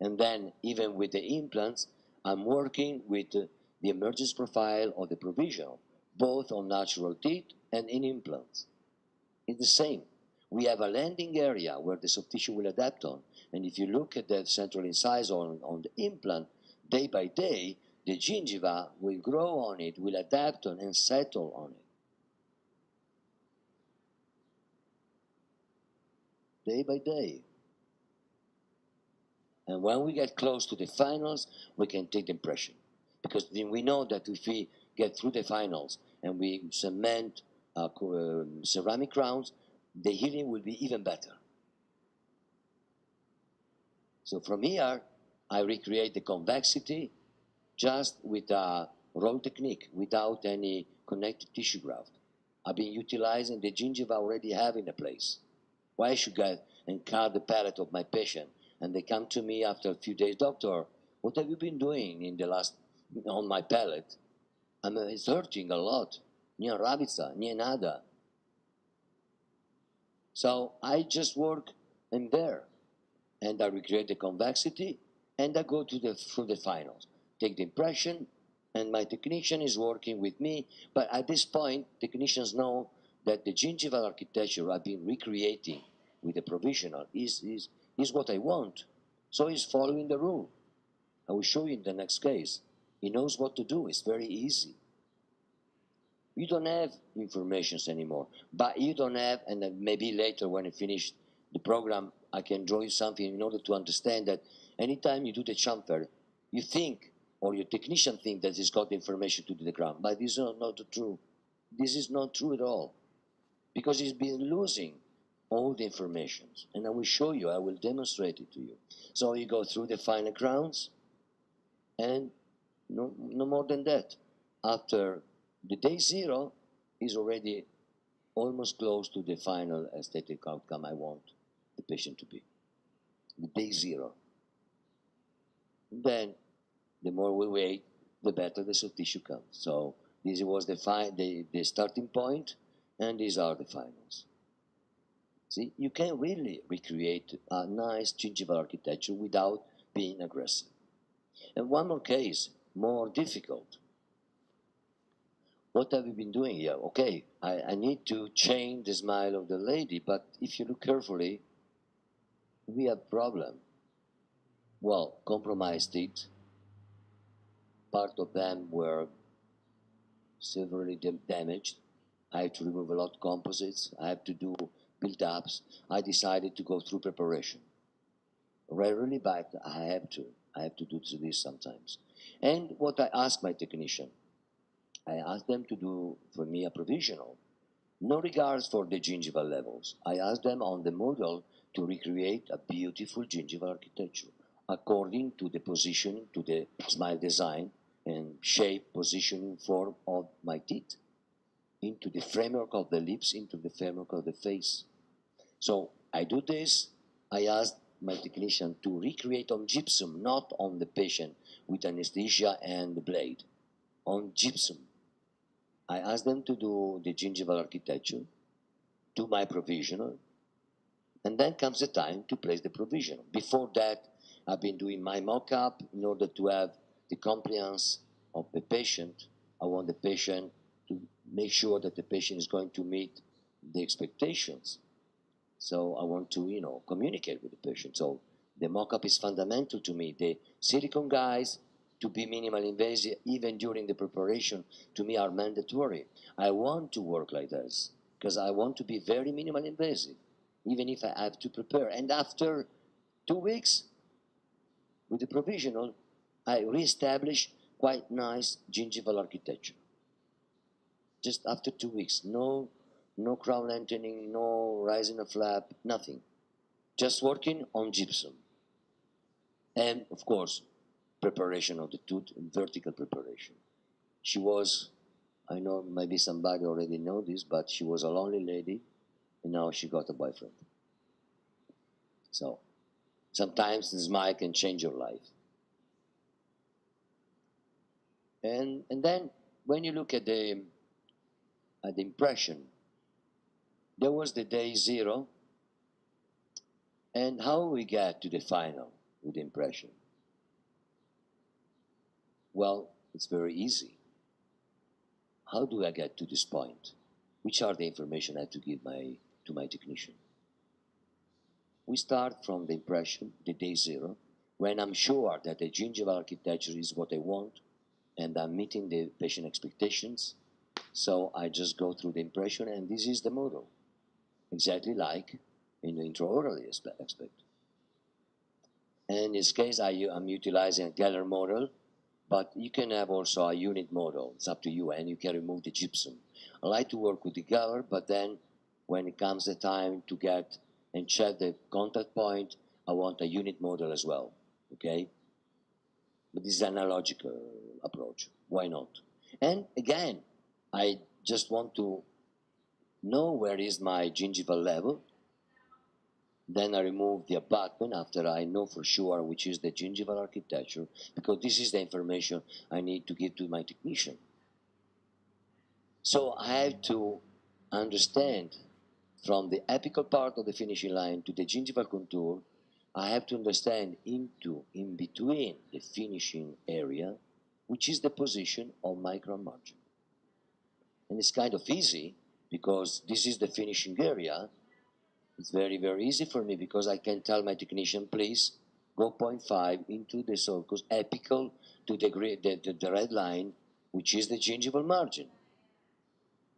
and then even with the implants, I'm working with the emergence profile or the provisional, both on natural teeth and in implants. It's the same. We have a landing area where the soft tissue will adapt on. And if you look at the central incisor on the implant, day by day, the gingiva will grow on it, will adapt on and settle on it. Day by day. And when we get close to the finals, we can take the impression. Because then we know that if we get through the finals and we cement ceramic crowns, the healing will be even better. So from here, I recreate the convexity just with a roll technique without any connective tissue graft. I've been utilizing the gingiva I already have in a place. Why should I and cut the palate of my patient? And they come to me after a few days, doctor, what have you been doing in the last, on my palate? It's hurting a lot. Nije rabica, nije nada. So I just work in there, and I recreate the convexity, and I go through the finals. Take the impression, And my technician is working with me, but at this point, technicians know that the gingival architecture I've been recreating with the provisional is what I want. So he's following the rule. I will show you in the next case. He knows what to do. It's very easy. You don't have informations anymore, but you don't have, and then maybe later when I finish the program, I can draw you something in order to understand that anytime you do the chamfer, you think, or your technician think that he's got the information to do the ground, but this is not true. This is not true at all, because he's been losing all the information, and I will show you, I will demonstrate it to you. So you go through the final grounds, and no more than that. After the day zero is already almost close to the final aesthetic outcome I want the patient to be. The day zero. Then, the more we wait, the better the soft tissue comes. So this was the starting point, and these are the finals. See, you can really recreate a nice gingival architecture without being aggressive. And one more case, more difficult. What have we been doing here? Okay, I need to change the smile of the lady, but if you look carefully, we have problem. Well, compromised teeth. Part of them were severely damaged. I had to remove a lot of composites. I have to do build-ups. I decided to go through preparation. Rarely, but I have to. I have to do this sometimes. And what I asked my technician, I asked them to do for me a provisional. No regards for the gingival levels. I asked them on the model to recreate a beautiful gingival architecture according to the positioning, to the smile design and shape, positioning, form of my teeth into the framework of the lips, into the framework of the face. So I do this. I asked my technician to recreate on gypsum, not on the patient with anesthesia and the blade, on gypsum. I asked them to do the gingival architecture, do my provisional, and then comes the time to place the provisional. Before that, I've been doing my mock-up in order to have the compliance of the patient. I want the patient to make sure that the patient is going to meet the expectations. So I want to, communicate with the patient. So the mock-up is fundamental to me. The silicone guys, to be minimal invasive, even during the preparation, to me are mandatory. I want to work like this, because I want to be very minimal invasive, even if I have to prepare. And after 2 weeks, with the provisional, I reestablish quite nice gingival architecture. Just after 2 weeks, no crown lengthening, no rising a flap, nothing. Just working on gypsum. And of course, preparation of the tooth, vertical preparation. She was, I know maybe somebody already know this, but she was a lonely lady, and now she got a boyfriend. So sometimes the smile can change your life. And then when you look at the impression, there was the day zero, and how we get to the final with the impression? Well, it's very easy. How do I get to this point? Which are the information I have to give to my technician? We start from the impression, the day zero, when I'm sure that the gingival architecture is what I want, and I'm meeting the patient expectations. So I just go through the impression, and this is the model, exactly like in the intraoral aspect. And in this case, I'm utilizing a Geller model, but you can have also a unit model. It's up to you, and you can remove the gypsum. I like to work with the Geller, but then when it comes the time to get and check the contact point, I want a unit model as well, okay? But this is an analogical approach. Why not? And again, I just want to know where is my gingival level. Then I remove the abutment after I know for sure which is the gingival architecture, because this is the information I need to give to my technician. So I have to understand from the apical part of the finishing line to the gingival contour. I have to understand in between the finishing area which is the position of my crown margin. And it's kind of easy because this is the finishing area. It's very, very easy for me because I can tell my technician, please go 0.5 into the sulcus apical to the red line, which is the gingival margin.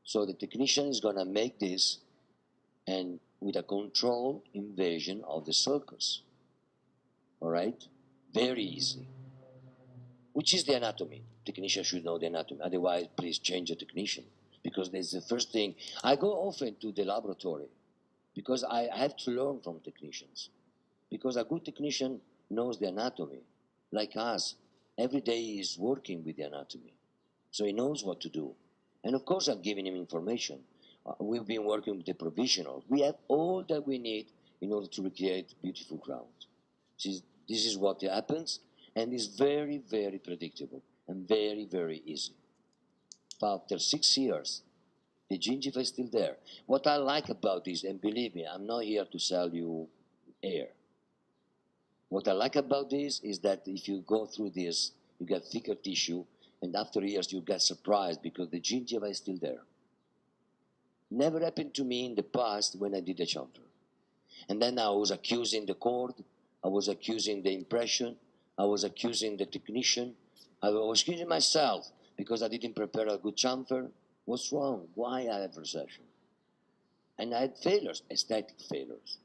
So the technician is going to make this and with a controlled invasion of the sulcus. All right? Very easy. Which is the anatomy. Technician should know the anatomy. Otherwise, please change the technician. Because that's the first thing. I go often to the laboratory because I have to learn from technicians. Because a good technician knows the anatomy, like us. Every day he is working with the anatomy. So he knows what to do. And of course I'm giving him information. We've been working with the provisional. We have all that we need in order to recreate beautiful crowns. This is what happens, and it's very, very predictable and very, very easy. After 6 years, the gingiva is still there. What I like about this, and believe me, I'm not here to sell you air. What I like about this is that if you go through this, you get thicker tissue, and after years you get surprised because the gingiva is still there. Never happened to me in the past when I did a chamfer. And then I was accusing the cord, I was accusing the impression, I was accusing the technician, I was accusing myself because I didn't prepare a good chamfer. What's wrong? Why I have recession? And I had failures, aesthetic failures.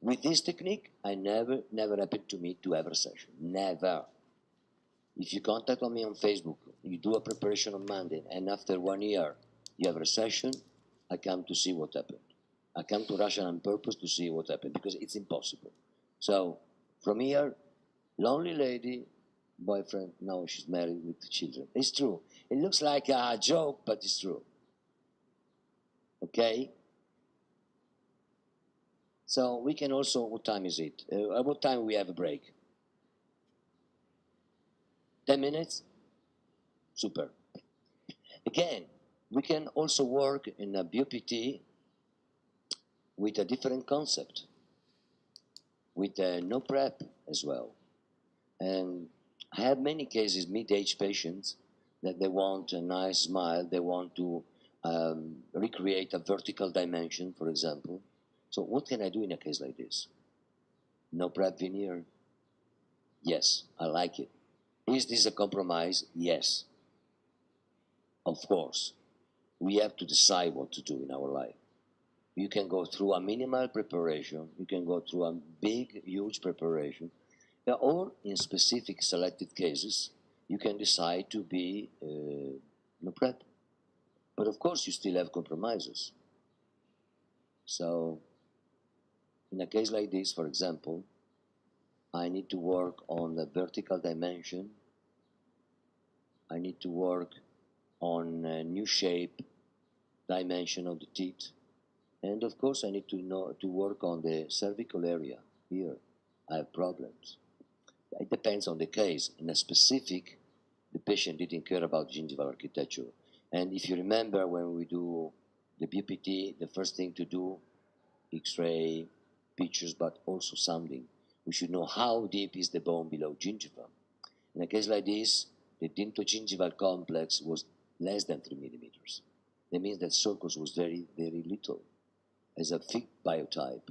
With this technique, never happened to me to have recession. Never. If you contact me on Facebook, you do a preparation on Monday, and after 1 year you have recession, I come to see what happened. I come to Russia on purpose to see what happened because it's impossible. So from here, lonely lady, boyfriend, now she's married with children. It's true. It looks like a joke, but it's true. Okay? So we can also, what time is it? At what time we have a break? 10 minutes? Super. Again, we can also work in a BOPT with a different concept, with no prep as well. And I have many cases, mid-age patients, that they want a nice smile, they want to recreate a vertical dimension, for example. So what can I do in a case like this? No prep veneer? Yes, I like it. Is this a compromise? Yes. Of course. We have to decide what to do in our life. You can go through a minimal preparation, you can go through a big, huge preparation, or in specific selected cases, you can decide to be no prep. But of course, you still have compromises. So, in a case like this, for example, I need to work on the vertical dimension. I need to work on a new shape, dimension of the teeth. And of course, I need to work on the cervical area. Here, I have problems. It depends on the case. In a specific, the patient didn't care about gingival architecture. And if you remember when we do the BPT, the first thing to do, X-ray, pictures, but also sounding. We should know how deep is the bone below gingiva. In a case like this, the dentogingival complex was less than 3 millimeters. That means that sulcus was very, very little, as a thick biotype.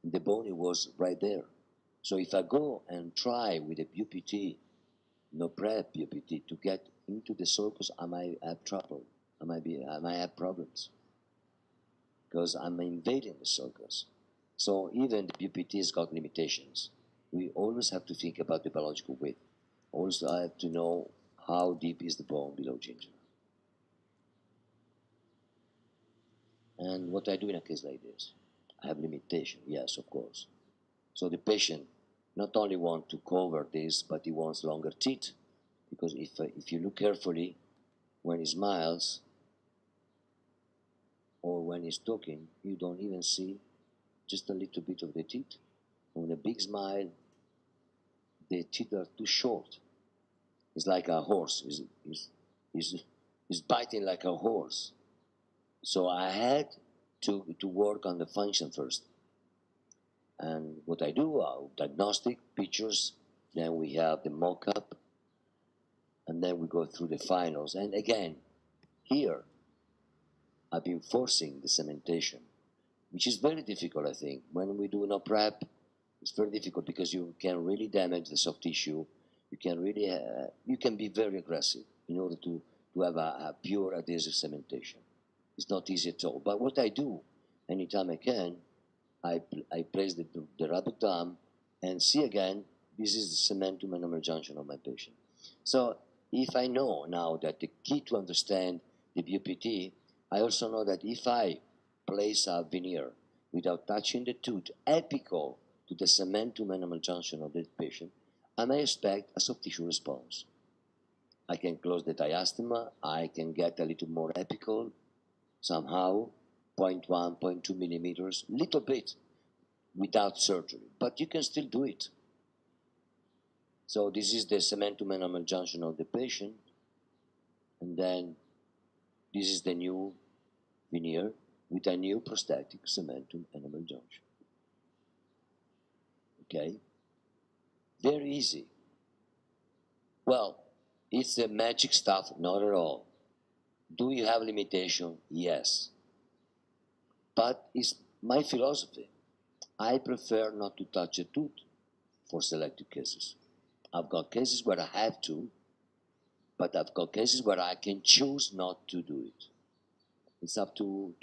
The bone was right there. So if I go and try with a BPT, no prep BPT, to get into the sulcus, I might have trouble. I might have problems because I'm invading the sulcus. So even the BPT has got limitations. We always have to think about the biological width. Also, I have to know how deep is the bone below gingiva. And what I do in a case like this, I have limitation, yes, of course. So the patient not only wants to cover this, but he wants longer teeth. Because if you look carefully, when he smiles, or when he's talking, you don't even see just a little bit of the teeth. When a big smile, the teeth are too short. It's like a horse. He's biting like a horse. So I had to work on the function first. And what I do, diagnostic pictures, then we have the mock-up, and and then we go through the finals. And again, here, I've been forcing the cementation, which is very difficult, I think. When we do no prep, it's very difficult because you can really damage the soft tissue. You can really, you can be very aggressive in order to have a pure adhesive cementation. It's not easy at all. But what I do, anytime I can, I place the rubber dam and see again, this is the cementum enamel junction of my patient. So if I know now that the key to understand the BOPT, I also know that if I place a veneer without touching the tooth apical to the cementum enamel junction of the patient, I may expect a soft tissue response. I can close the diastema, I can get a little more apical, somehow, 0.1, 0.2 millimeters, little bit, without surgery, but you can still do it. So this is the cementum enamel junction of the patient, and then this is the new veneer with a new prosthetic cementum enamel junction. Okay? Very easy. Well, it's a magic stuff, not at all. Do you have limitation? Yes. But it's my philosophy. I prefer not to touch a tooth for selected cases. I've got cases where I have to, but I've got cases where I can choose not to do it. It's up to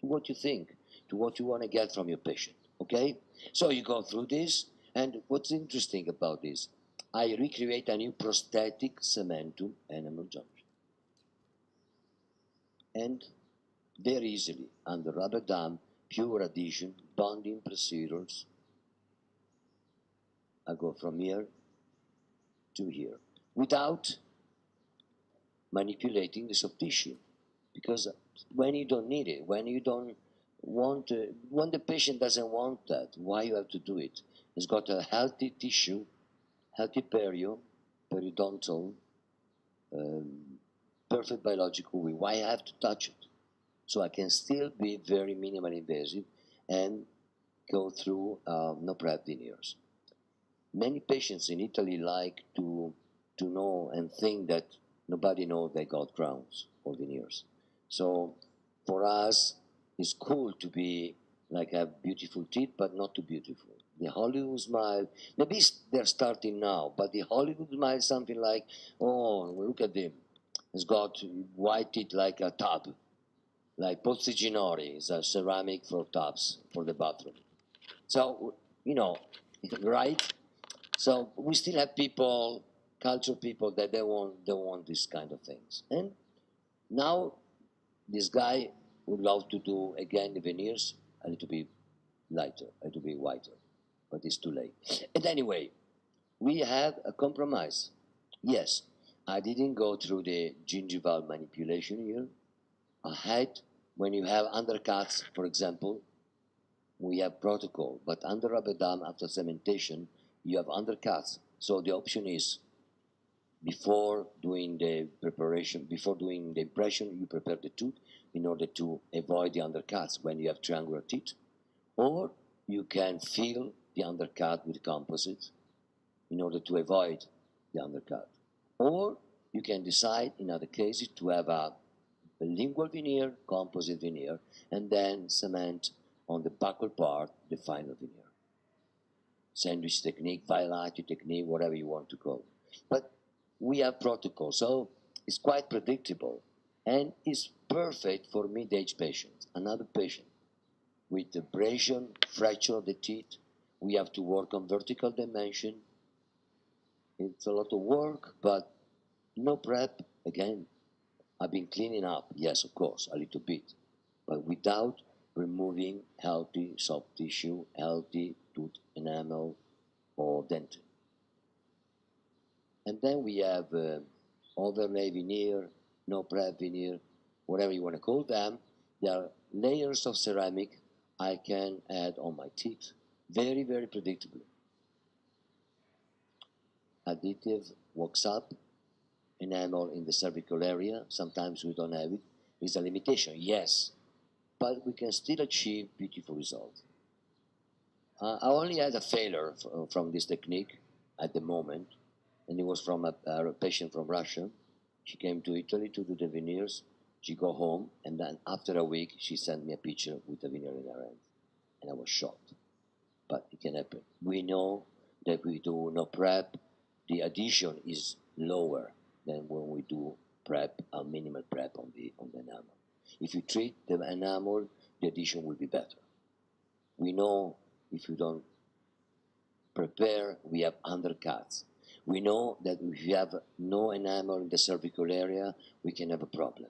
what you think, to what you want to get from your patient, okay? So you go through this, and what's interesting about this, I recreate a new prosthetic cementum enamel junction. And very easily, under rubber dam, pure adhesion, bonding procedures, I go from here to here, without manipulating the soft tissue. Because when you don't need it, when you don't want to, when the patient doesn't want that, why you have to do it? It's got a healthy tissue, healthy periodontal, perfect biological way. Why I have to touch it? So I can still be very minimally invasive and go through no prep veneers. Many patients in Italy like to know and think that nobody knows they got crowns or veneers. So for us, it's cool to be like have beautiful teeth, but not too beautiful. The Hollywood smile, maybe they're starting now, but the Hollywood smile is something like, oh, look at him. He's got white teeth like a tub, like Pozzi Ginori is a ceramic for tubs for the bathroom. So, you know, right? So we still have people, cultural people that they want these kind of things. And now this guy would love to do again the veneers a little bit lighter, a little bit whiter, but it's too late. And anyway, we have a compromise. Yes, I didn't go through the gingival manipulation here. I had, when you have undercuts, for example, we have protocol, but under rubber dam after cementation, you have undercuts. So the option is, before doing the preparation, before doing the impression, you prepare the tooth in order to avoid the undercuts when you have triangular teeth. Or you can fill the undercut with composite in order to avoid the undercut. Or you can decide, in other cases, to have a lingual veneer, composite veneer, and then cement on the buccal part the final veneer. Sandwich technique, Vailati technique, whatever you want to call it. But we have protocol, so it's quite predictable, and it's perfect for mid-age patients. Another patient with abrasion, fracture of the teeth, we have to work on vertical dimension. It's a lot of work, but no prep. Again, I've been cleaning up, yes, of course, a little bit, but without removing healthy soft tissue, healthy tooth enamel or dentin. And then we have overlay veneer, no prep veneer, whatever you want to call them. There are layers of ceramic I can add on my teeth, very, very predictably. Additive works up, enamel in the cervical area, sometimes we don't have it. It's a limitation, yes, but we can still achieve beautiful results. I only had a failure from this technique at the moment, and it was from a patient from Russia. She came to Italy to do the veneers. She go home, and then after a week, she sent me a picture with the veneer in her hand, and I was shocked. But it can happen. We know that we do no prep, the adhesion is lower than when we do prep, a minimal prep on the enamel. If you treat the enamel, the adhesion will be better. We know if you don't prepare, we have undercuts. We know that if you have no enamel in the cervical area, we can have a problem.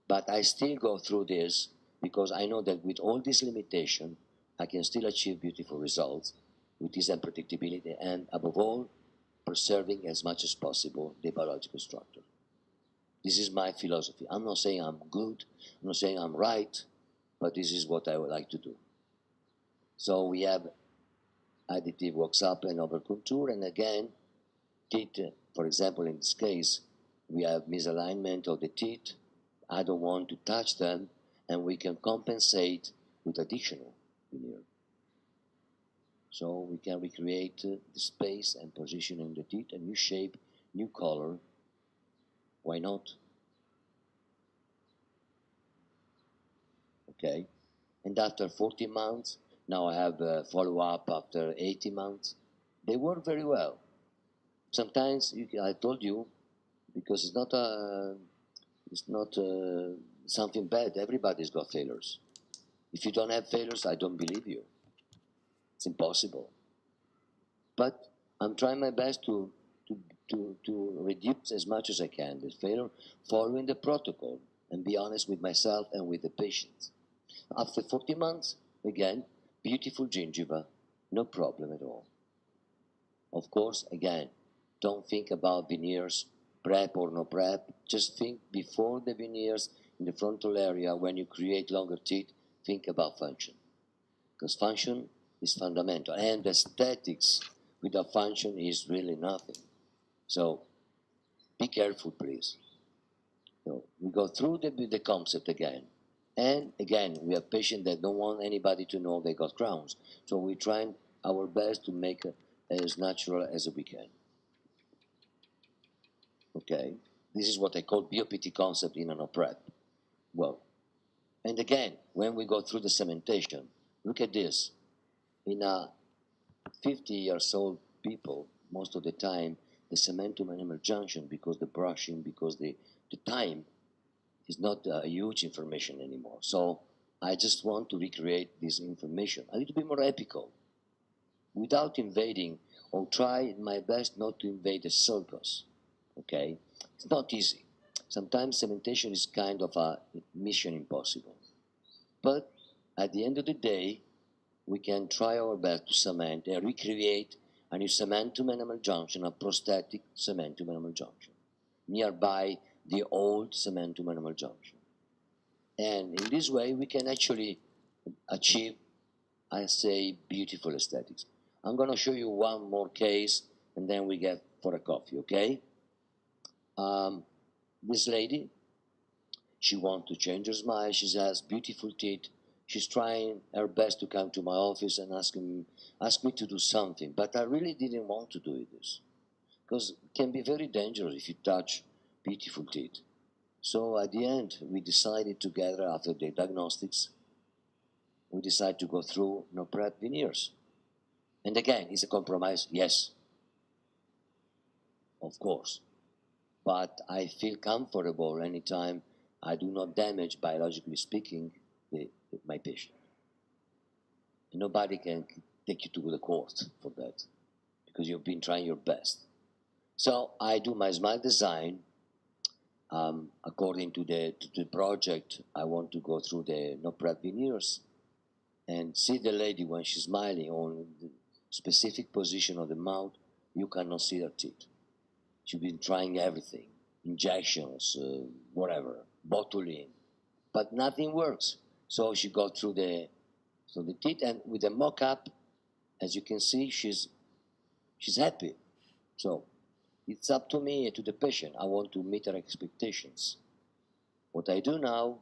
But I still go through this because I know that with all this limitation, I can still achieve beautiful results with this unpredictability and, above all, preserving as much as possible the biological structure. This is my philosophy. I'm not saying I'm good, I'm not saying I'm right, but this is what I would like to do. So we have additive works up and over contour, and again, teeth, for example, in this case, we have misalignment of the teeth. I don't want to touch them, and we can compensate with additional veneer. So we can recreate the space and position in the teeth, a new shape, new color. Why not? Okay. And after 40 months, now I have a follow-up after 80 months. They work very well. Sometimes, I told you, because it's not something bad. Everybody's got failures. If you don't have failures, I don't believe you. It's impossible. But I'm trying my best to reduce as much as I can the failure, following the protocol, and be honest with myself and with the patients. After 40 months, again, beautiful gingiva, no problem at all. Of course, again, don't think about veneers, prep or no prep. Just think before the veneers in the frontal area, when you create longer teeth, think about function. Because function is fundamental. And aesthetics without function is really nothing. So be careful, please. So we go through the concept again. And again, we have patients that don't want anybody to know they got crowns. So we try our best to make it as natural as we can. Okay, this is what I call BOPT concept in an prep. Well, and again, when we go through the cementation, look at this. In a 50 years old people, most of the time, the cementum enamel junction, because the brushing, because the time is not a huge information anymore. So I just want to recreate this information a little bit more epical, without invading, or try my best not to invade the circus. Okay, it's not easy. Sometimes cementation is kind of a mission impossible. But at the end of the day, we can try our best to cement and recreate a new cementum enamel junction, a prosthetic cementum enamel junction, nearby the old cementum enamel junction. And in this way, we can actually achieve, I say, beautiful aesthetics. I'm going to show you one more case, and then we get for a coffee, okay? This lady, she wants to change her smile. She has beautiful teeth. She's trying her best to come to my office and ask me to do something. But I really didn't want to do this, because it can be very dangerous if you touch beautiful teeth. So at the end, we decided together, after the diagnostics, we decided to go through no prep veneers. And again, is a compromise? Yes, of course. But I feel comfortable anytime I do not damage, biologically speaking, my patient. And nobody can take you to the court for that, because you've been trying your best. So I do my smile design. According to the project, I want to go through the no prep veneers and see the lady when she's smiling on the specific position of the mouth. You cannot see her teeth. She's been trying everything, injections, whatever, botuline, but nothing works. So she got through the teeth, and with the mock-up, as you can see, she's happy. So it's up to me and to the patient. I want to meet her expectations. What I do now,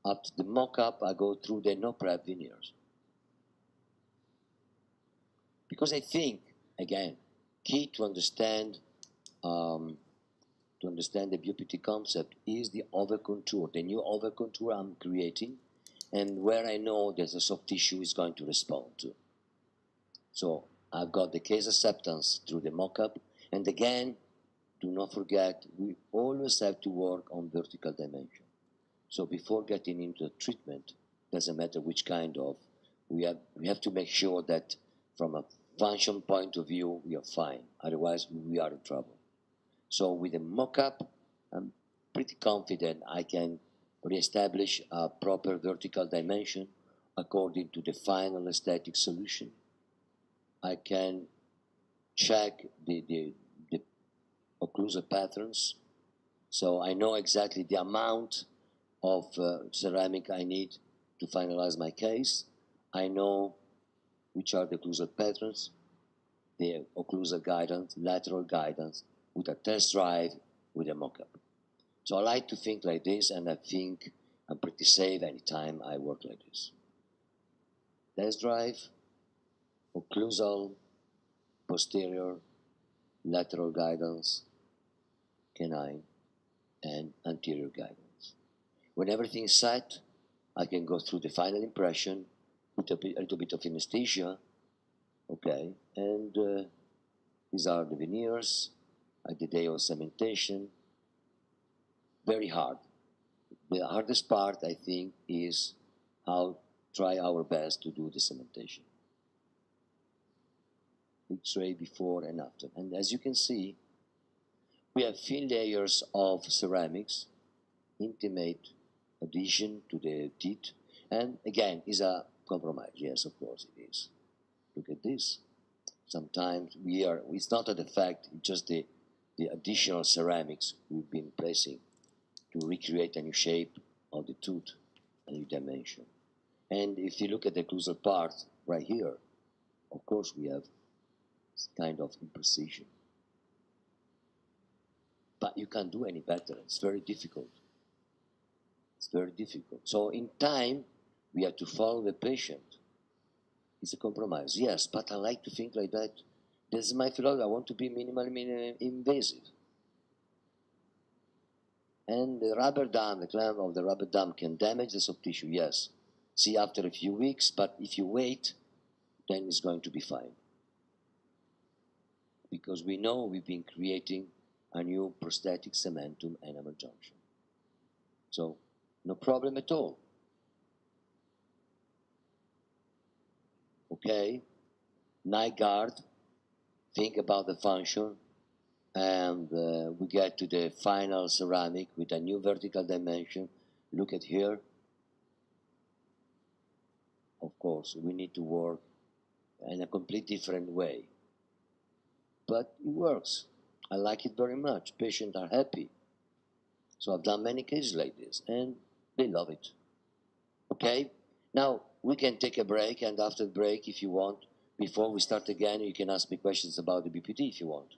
after the mock-up, I go through the no prep veneers. Because I think, again, key to understand the BOPT concept is the over contour, the new over contour I'm creating, and where I know that the soft tissue is going to respond to. So I've got the case acceptance through the mock-up, and again, do not forget, we always have to work on vertical dimension. So before getting into the treatment, doesn't matter which kind of, we have to make sure that from a function point of view, we are fine. Otherwise, we are in trouble. So with the mock-up, I'm pretty confident I can reestablish a proper vertical dimension according to the final aesthetic solution. I can check the occlusal patterns, so I know exactly the amount of ceramic I need to finalize my case. I know which are the occlusal patterns, the occlusal guidance, lateral guidance, with a test drive, with a mock-up. So I like to think like this, and I think I'm pretty safe anytime I work like this. Test drive, occlusal, posterior, lateral guidance, canine, and anterior guidance. When everything is set, I can go through the final impression, put a little bit of anesthesia, okay, and these are the veneers at the day of cementation. Very hard. The hardest part, I think, is how try our best to do the cementation. X-ray before and after. And as you can see, we have thin layers of ceramics, intimate adhesion to the teeth, and again, is a compromise. Yes, of course it is. Look at this. Sometimes it's not a defect, it's just the additional ceramics we've been placing to recreate a new shape of the tooth, a new dimension. And if you look at the occlusal part right here, of course we have this kind of imprecision. But you can't do any better. It's very difficult. It's very difficult. So in time, we have to follow the patient. It's a compromise, yes, but I like to think like that. This is my philosophy. I want to be minimally invasive. And the rubber dam, the clamp of the rubber dam can damage the soft tissue, yes. See after a few weeks, but if you wait, then it's going to be fine. Because we know we've been creating a new prosthetic cementum enamel junction. So, no problem at all. Okay, night guard, think about the function, and we get to the final ceramic with a new vertical dimension. Look at here. Of course, we need to work in a completely different way. But it works. I like it very much. Patients are happy. So I've done many cases like this, and they love it. Okay? Now, we can take a break, and after the break, if you want, before we start again, you can ask me questions about the BPT if you want.